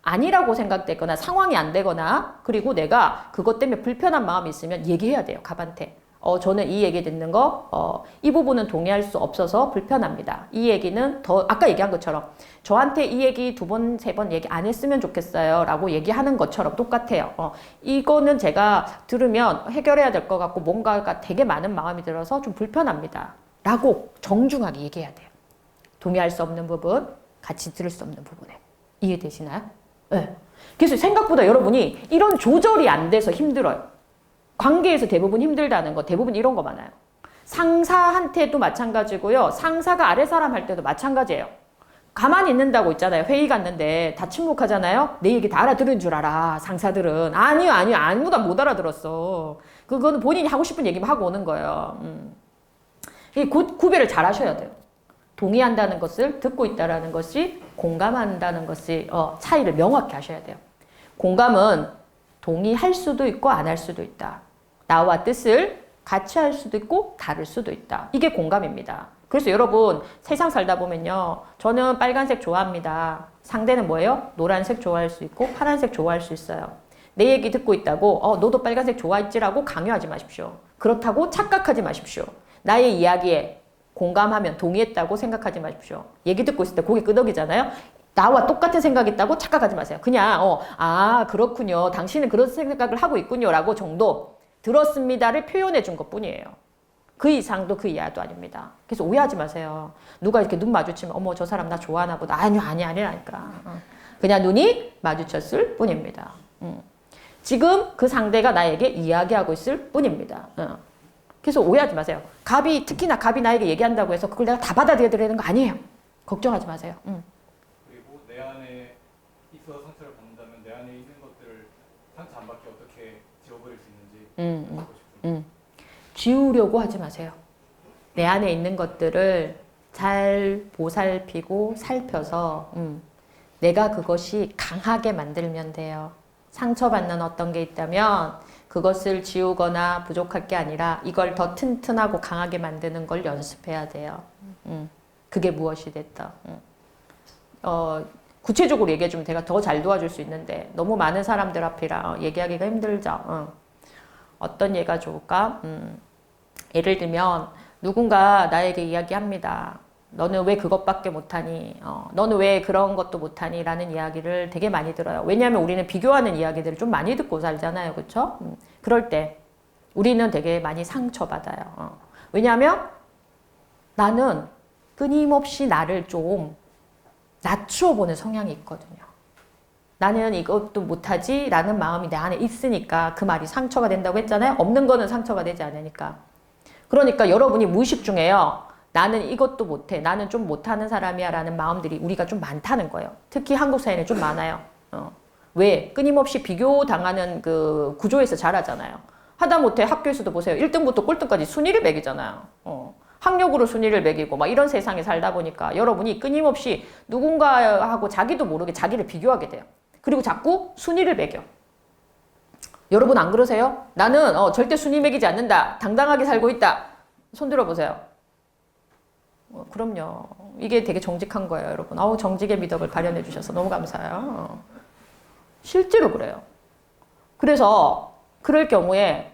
아니라고 생각되거나 상황이 안 되거나 그리고 내가 그것 때문에 불편한 마음이 있으면 얘기해야 돼요. 갑한테. 저는 이 얘기 듣는 이 부분은 동의할 수 없어서 불편합니다. 이 얘기는 아까 얘기한 것처럼 저한테 이 얘기 2번, 3번 얘기 안 했으면 좋겠어요. 라고 얘기하는 것처럼 똑같아요. 이거는 제가 들으면 해결해야 될 것 같고 뭔가가 되게 많은 마음이 들어서 좀 불편합니다. 라고 정중하게 얘기해야 돼요. 동의할 수 없는 부분, 같이 들을 수 없는 부분에. 이해되시나요? 네. 그래서 생각보다 여러분이 이런 조절이 안 돼서 힘들어요. 관계에서 대부분 힘들다는 거, 대부분 이런 거 많아요. 상사한테도 마찬가지고요. 상사가 아래 사람 할 때도 마찬가지예요. 가만히 있는다고 있잖아요. 회의 갔는데 다 침묵하잖아요. 내 얘기 다 알아들은 줄 알아. 상사들은. 아니요. 아무도 못 알아들었어. 그거는 본인이 하고 싶은 얘기만 하고 오는 거예요. 이 구별을 잘 하셔야 돼요. 동의한다는 것을 듣고 있다는 것이 공감한다는 것이 차이를 명확히 하셔야 돼요. 공감은 동의할 수도 있고 안 할 수도 있다. 나와 뜻을 같이 할 수도 있고 다를 수도 있다. 이게 공감입니다. 그래서 여러분 세상 살다 보면요. 저는 빨간색 좋아합니다. 상대는 뭐예요? 노란색 좋아할 수 있고 파란색 좋아할 수 있어요. 내 얘기 듣고 있다고 너도 빨간색 좋아했지라고 강요하지 마십시오. 그렇다고 착각하지 마십시오. 나의 이야기에 공감하면 동의했다고 생각하지 마십시오. 얘기 듣고 있을 때 고개 끄덕이잖아요. 나와 똑같은 생각 있다고 착각하지 마세요. 그냥 그렇군요. 당신은 그런 생각을 하고 있군요. 라고 정도 들었습니다를 표현해 준 것뿐이에요. 그 이상도 그 이하도 아닙니다. 그래서 오해하지 마세요. 누가 이렇게 눈 마주치면 어머 저 사람 나 좋아하나 보다. 아니라니까. 그냥 눈이 마주쳤을 뿐입니다. 지금 그 상대가 나에게 이야기하고 있을 뿐입니다. 그래서 오해하지 마세요. 특히나 갑이 나에게 얘기한다고 해서 그걸 내가 다 받아들여야 되는 거 아니에요. 걱정하지 마세요. 그리고 내 안에 있어서 상처를 받는다면 내 안에 있는 것들을 상처 안 받게 어떻게 지워버릴 수 있는지 알고 싶습니다. 지우려고 하지 마세요. 내 안에 있는 것들을 잘 보살피고 살펴서 내가 그것이 강하게 만들면 돼요. 상처받는 어떤 게 있다면 그것을 지우거나 부족할 게 아니라 이걸 더 튼튼하고 강하게 만드는 걸 연습해야 돼요. 그게 무엇이 됐다. 구체적으로 얘기해주면 제가 더 잘 도와줄 수 있는데 너무 많은 사람들 앞이라 얘기하기가 힘들죠. 어떤 예가 좋을까? 예를 들면 누군가 나에게 이야기합니다. 너는 왜 그것밖에 못하니? 너는 왜 그런 것도 못하니? 라는 이야기를 되게 많이 들어요. 왜냐하면 우리는 비교하는 이야기들을 좀 많이 듣고 살잖아요. 그렇죠? 그럴 때 우리는 되게 많이 상처받아요. 왜냐하면 나는 끊임없이 나를 좀 낮추어 보는 성향이 있거든요. 나는 이것도 못하지 라는 마음이 내 안에 있으니까 그 말이 상처가 된다고 했잖아요. 없는 거는 상처가 되지 않으니까. 그러니까 여러분이 무의식 중에요. 나는 이것도 못해. 나는 좀 못하는 사람이야 라는 마음들이 우리가 좀 많다는 거예요. 특히 한국 사회는 좀 많아요. 왜? 끊임없이 비교당하는 그 구조에서 자라잖아요. 하다못해 학교에서도 보세요. 1등부터 꼴등까지 순위를 매기잖아요. 학력으로 순위를 매기고 막 이런 세상에 살다 보니까 여러분이 끊임없이 누군가하고 자기도 모르게 자기를 비교하게 돼요. 그리고 자꾸 순위를 매겨. 여러분 안 그러세요? 나는 절대 순위 매기지 않는다. 당당하게 살고 있다. 손 들어보세요. 그럼요. 이게 되게 정직한 거예요, 여러분. 아우, 정직의 미덕을 발현해 주셔서 너무 감사해요. 실제로 그래요. 그래서 그럴 경우에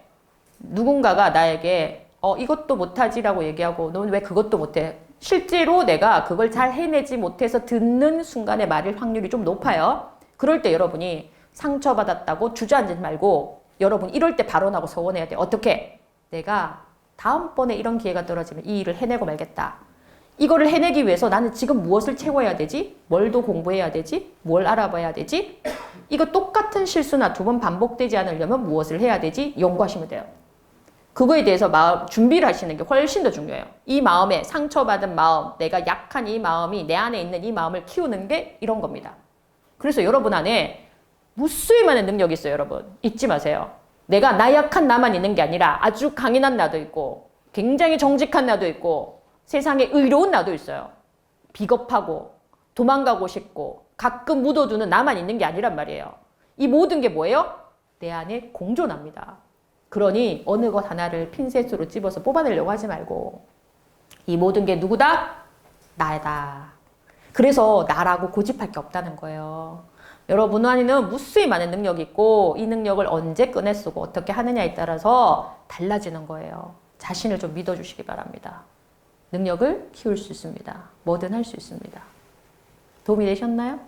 누군가가 나에게 이것도 못하지라고 얘기하고 넌 왜 그것도 못해? 실제로 내가 그걸 잘 해내지 못해서 듣는 순간에 말일 확률이 좀 높아요. 그럴 때 여러분이 상처받았다고 주저앉지 말고 여러분 이럴 때 발언하고 서원해야 돼. 어떻게? 내가 다음번에 이런 기회가 떨어지면 이 일을 해내고 말겠다. 이거를 해내기 위해서 나는 지금 무엇을 채워야 되지? 뭘 더 공부해야 되지? 뭘 알아봐야 되지? 이거 똑같은 실수나 2번 반복되지 않으려면 무엇을 해야 되지? 연구하시면 돼요. 그거에 대해서 준비를 하시는 게 훨씬 더 중요해요. 이 마음에 상처받은 마음, 내가 약한 이 마음이 내 안에 있는 이 마음을 키우는 게 이런 겁니다. 그래서 여러분 안에 무수히 많은 능력이 있어요, 여러분. 잊지 마세요. 내가 나약한 나만 있는 게 아니라 아주 강인한 나도 있고 굉장히 정직한 나도 있고 세상에 의로운 나도 있어요. 비겁하고 도망가고 싶고 가끔 묻어두는 나만 있는 게 아니란 말이에요. 이 모든 게 뭐예요? 내 안에 공존합니다. 그러니 어느 것 하나를 핀셋으로 집어서 뽑아내려고 하지 말고 이 모든 게 누구다? 나다. 그래서 나라고 고집할 게 없다는 거예요. 여러분 안에는 무수히 많은 능력이 있고 이 능력을 언제 꺼내 쓰고 어떻게 하느냐에 따라서 달라지는 거예요. 자신을 좀 믿어주시기 바랍니다. 능력을 키울 수 있습니다. 뭐든 할 수 있습니다. 도움이 되셨나요?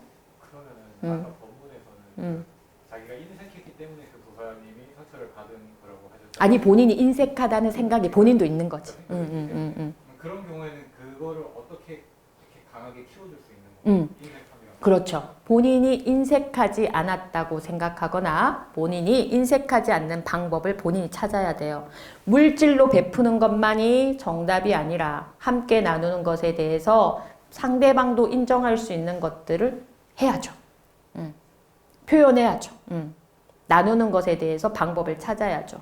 그러면은 아까 법문에서는 자기가 인색했기 때문에 그 도사님이 상처를 받은 거라고 하셨죠. 아니 본인이 인색하다는 생각이 본인도 있는 거지. 그런 경우에는 그거를 어떻게 이렇게 강하게 키워줄 수 있는 거예요? 인색하면. 그렇죠. 본인이 인색하지 않았다고 생각하거나 본인이 인색하지 않는 방법을 본인이 찾아야 돼요. 물질로 베푸는 것만이 정답이 아니라 함께 나누는 것에 대해서 상대방도 인정할 수 있는 것들을 해야죠. 표현해야죠. 나누는 것에 대해서 방법을 찾아야죠.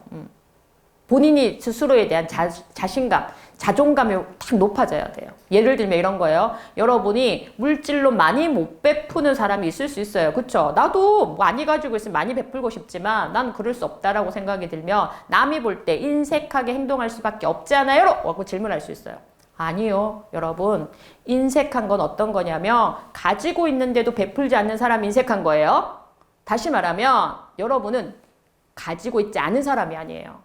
본인이 스스로에 대한 자신감, 자존감이 탁 높아져야 돼요. 예를 들면 이런 거예요. 여러분이 물질로 많이 못 베푸는 사람이 있을 수 있어요. 그쵸? 나도 많이 가지고 있으면 많이 베풀고 싶지만 난 그럴 수 없다라고 생각이 들면 남이 볼 때 인색하게 행동할 수밖에 없지 않아요? 라고 질문할 수 있어요. 아니요. 여러분 인색한 건 어떤 거냐면 가지고 있는데도 베풀지 않는 사람이 인색한 거예요. 다시 말하면 여러분은 가지고 있지 않은 사람이 아니에요.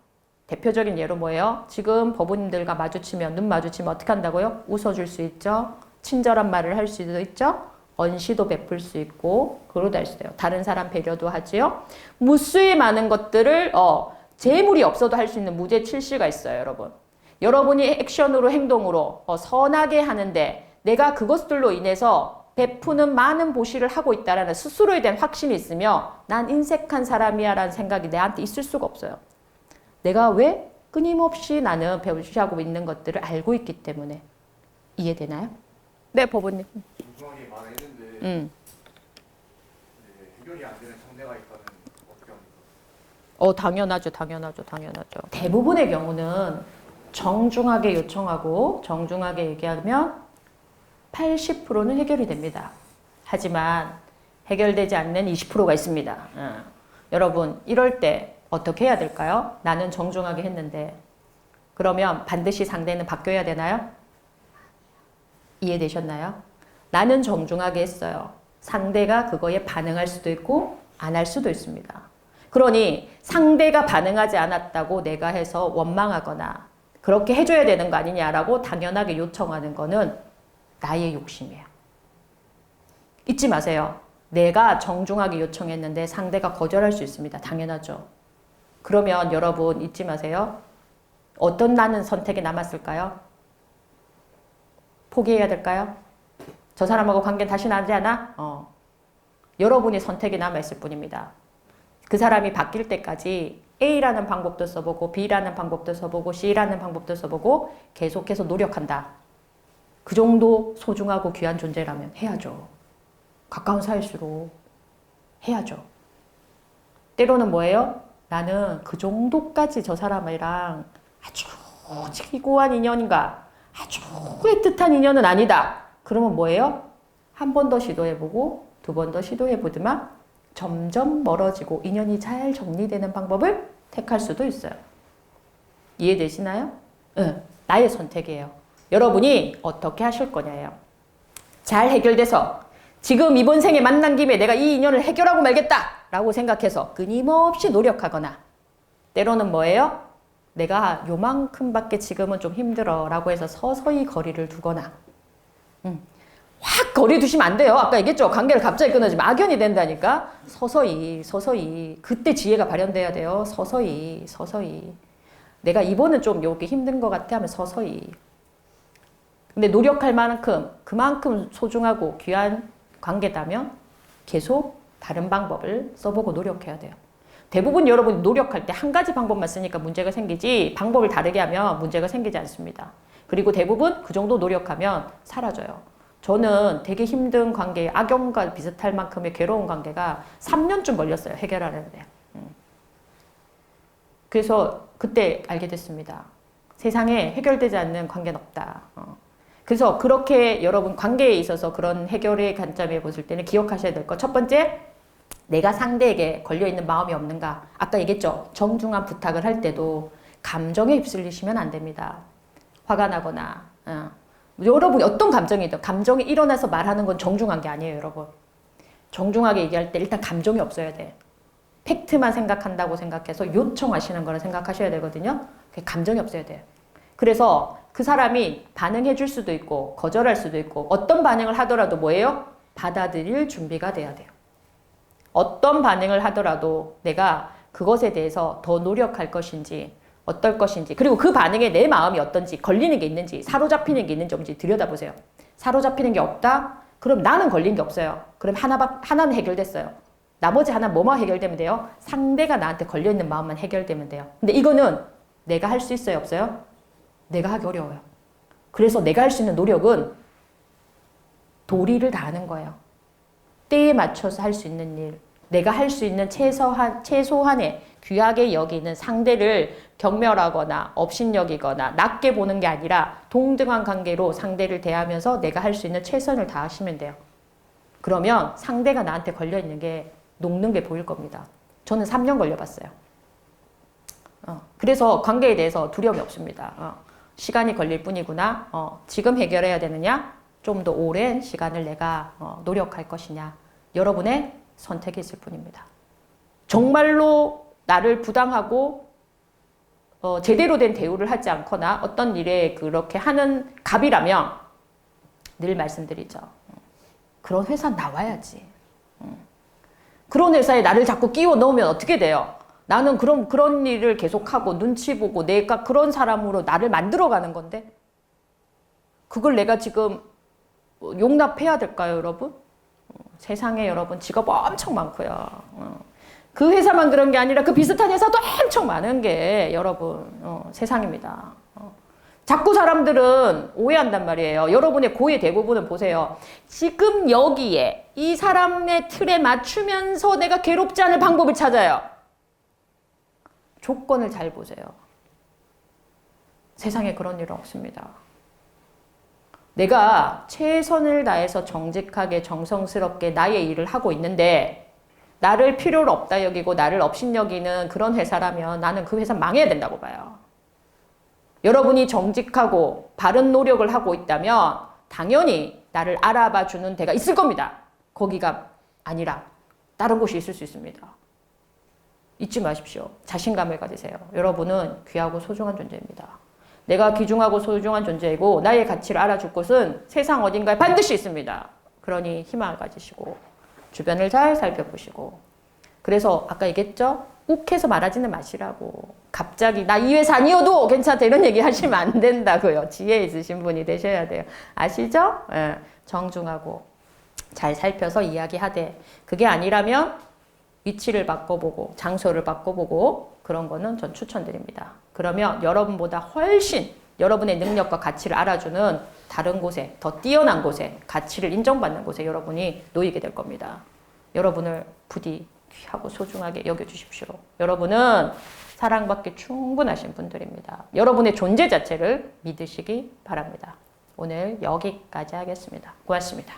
대표적인 예로 뭐예요? 지금 법원님들과 마주치면 눈 마주치면 어떻게 한다고요? 웃어줄 수 있죠. 친절한 말을 할 수도 있죠. 언시도 베풀 수 있고 그러다 있어요. 다른 사람 배려도 하지요. 무수히 많은 것들을 재물이 없어도 할 수 있는 무죄 칠시가 있어요, 여러분. 여러분이 액션으로 행동으로 선하게 하는데 내가 그것들로 인해서 베푸는 많은 보시를 하고 있다라는 스스로에 대한 확신이 있으면 난 인색한 사람이야 라는 생각이 내한테 있을 수가 없어요. 내가 왜 끊임없이 나는 배우시하고 있는 것들을 알고 있기 때문에. 이해되나요? 네, 법원님. 궁금하게 말했는데 해결이 안 되는 상대가 있다면 어떻게 합니까? 당연하죠. 대부분의 경우는 정중하게 요청하고 정중하게 얘기하면 80%는 해결이 됩니다. 하지만 해결되지 않는 20%가 있습니다. 여러분 이럴 때 어떻게 해야 될까요? 나는 정중하게 했는데 그러면 반드시 상대는 바뀌어야 되나요? 이해되셨나요? 나는 정중하게 했어요. 상대가 그거에 반응할 수도 있고 안 할 수도 있습니다. 그러니 상대가 반응하지 않았다고 내가 해서 원망하거나 그렇게 해줘야 되는 거 아니냐라고 당연하게 요청하는 거는 나의 욕심이에요. 잊지 마세요. 내가 정중하게 요청했는데 상대가 거절할 수 있습니다. 당연하죠. 그러면 여러분 잊지 마세요. 어떤 나는 선택이 남았을까요? 포기해야 될까요? 저 사람하고 관계 다시 나지 않아? 여러분이 선택이 남아있을 뿐입니다. 그 사람이 바뀔 때까지 A라는 방법도 써보고 B라는 방법도 써보고 C라는 방법도 써보고 계속해서 노력한다. 그 정도 소중하고 귀한 존재라면 해야죠. 가까운 사이일수록 해야죠. 때로는 뭐예요? 나는 그 정도까지 저 사람이랑 아주 기고한 인연인가? 아주 애틋한 인연은 아니다. 그러면 뭐예요? 한 번 더 시도해보고 2번 더 시도해보지만 점점 멀어지고 인연이 잘 정리되는 방법을 택할 수도 있어요. 이해되시나요? 응, 나의 선택이에요. 여러분이 어떻게 하실 거냐예요. 잘 해결돼서 지금 이번 생에 만난 김에 내가 이 인연을 해결하고 말겠다라고 생각해서 끊임없이 노력하거나 때로는 뭐예요? 내가 요만큼밖에 지금은 좀 힘들어 라고 해서 서서히 거리를 두거나 확 거리 두시면 안 돼요. 아까 얘기했죠. 관계를 갑자기 끊어지면 악연이 된다니까. 서서히 그때 지혜가 발현돼야 돼요. 서서히 내가 이번은 좀 요게 힘든 것 같아 하면 서서히. 근데 노력할 만큼 그만큼 소중하고 귀한 관계다면 계속 다른 방법을 써보고 노력해야 돼요. 대부분 여러분이 노력할 때 한 가지 방법만 쓰니까 문제가 생기지 방법을 다르게 하면 문제가 생기지 않습니다. 그리고 대부분 그 정도 노력하면 사라져요. 저는 되게 힘든 관계, 악연과 비슷할 만큼의 괴로운 관계가 3년쯤 걸렸어요. 해결하는데. 그래서 그때 알게 됐습니다. 세상에 해결되지 않는 관계는 없다. 그래서 그렇게 여러분 관계에 있어서 그런 해결의 관점에 보실 때는 기억하셔야 될 것. 첫 번째, 내가 상대에게 걸려있는 마음이 없는가. 아까 얘기했죠. 정중한 부탁을 할 때도 감정에 휩쓸리시면 안 됩니다. 화가 나거나 여러분이 어떤 감정이든 감정이 일어나서 말하는 건 정중한 게 아니에요. 여러분. 정중하게 얘기할 때 일단 감정이 없어야 돼. 팩트만 생각한다고 생각해서 요청하시는 거를 생각하셔야 되거든요. 감정이 없어야 돼요. 그래서 그 사람이 반응해 줄 수도 있고 거절할 수도 있고 어떤 반응을 하더라도 뭐예요? 받아들일 준비가 돼야 돼요. 어떤 반응을 하더라도 내가 그것에 대해서 더 노력할 것인지 어떨 것인지 그리고 그 반응에 내 마음이 어떤지 걸리는 게 있는지 사로잡히는 게 있는지 없는지 들여다보세요. 사로잡히는 게 없다? 그럼 나는 걸린 게 없어요. 그럼 하나는 해결됐어요. 나머지 하나는 뭐만 해결되면 돼요? 상대가 나한테 걸려있는 마음만 해결되면 돼요. 근데 이거는 내가 할 수 있어요? 없어요? 내가 하기 어려워요. 그래서 내가 할 수 있는 노력은 도리를 다하는 거예요. 때에 맞춰서 할 수 있는 일, 내가 할 수 있는 최소한의 귀하게 여기는 상대를 경멸하거나 업신여기거나 낮게 보는 게 아니라 동등한 관계로 상대를 대하면서 내가 할 수 있는 최선을 다하시면 돼요. 그러면 상대가 나한테 걸려있는 게 녹는 게 보일 겁니다. 저는 3년 걸려봤어요. 그래서 관계에 대해서 두려움이 없습니다. 시간이 걸릴 뿐이구나. 지금 해결해야 되느냐? 좀 더 오랜 시간을 내가 노력할 것이냐. 여러분의 선택이 있을 뿐입니다. 정말로 나를 부당하고 제대로 된 대우를 하지 않거나 어떤 일에 그렇게 하는 갑이라면 늘 말씀드리죠. 그런 회사 나와야지. 그런 회사에 나를 자꾸 끼워 넣으면 어떻게 돼요? 나는 그런 일을 계속하고 눈치 보고 내가 그런 사람으로 나를 만들어가는 건데 그걸 내가 지금 용납해야 될까요, 여러분? 세상에 여러분 직업 엄청 많고요. 그 회사만 그런 게 아니라 그 비슷한 회사도 엄청 많은 게 여러분 세상입니다. 자꾸 사람들은 오해한단 말이에요. 여러분의 고의 대부분은 보세요. 지금 여기에 이 사람의 틀에 맞추면서 내가 괴롭지 않을 방법을 찾아요. 조건을 잘 보세요. 세상에 그런 일은 없습니다. 내가 최선을 다해서 정직하게 정성스럽게 나의 일을 하고 있는데 나를 필요로 없다 여기고 나를 업신여기는 그런 회사라면 나는 그 회사 망해야 된다고 봐요. 여러분이 정직하고 바른 노력을 하고 있다면 당연히 나를 알아봐 주는 데가 있을 겁니다. 거기가 아니라 다른 곳이 있을 수 있습니다. 잊지 마십시오. 자신감을 가지세요. 여러분은 귀하고 소중한 존재입니다. 내가 귀중하고 소중한 존재이고 나의 가치를 알아줄 곳은 세상 어딘가에 반드시 있습니다. 그러니 희망을 가지시고 주변을 잘 살펴보시고 그래서 아까 얘기했죠? 욱해서 말하지는 마시라고. 갑자기 나 이 회사 아니어도 괜찮다 이런 얘기 하시면 안 된다고요. 지혜 있으신 분이 되셔야 돼요. 아시죠? 예, 정중하고 잘 살펴서 이야기하되 그게 아니라면 위치를 바꿔보고 장소를 바꿔보고 그런 거는 전 추천드립니다. 그러면 여러분보다 훨씬 여러분의 능력과 가치를 알아주는 다른 곳에 더 뛰어난 곳에 가치를 인정받는 곳에 여러분이 놓이게 될 겁니다. 여러분을 부디 귀하고 소중하게 여겨주십시오. 여러분은 사랑받기 충분하신 분들입니다. 여러분의 존재 자체를 믿으시기 바랍니다. 오늘 여기까지 하겠습니다. 고맙습니다.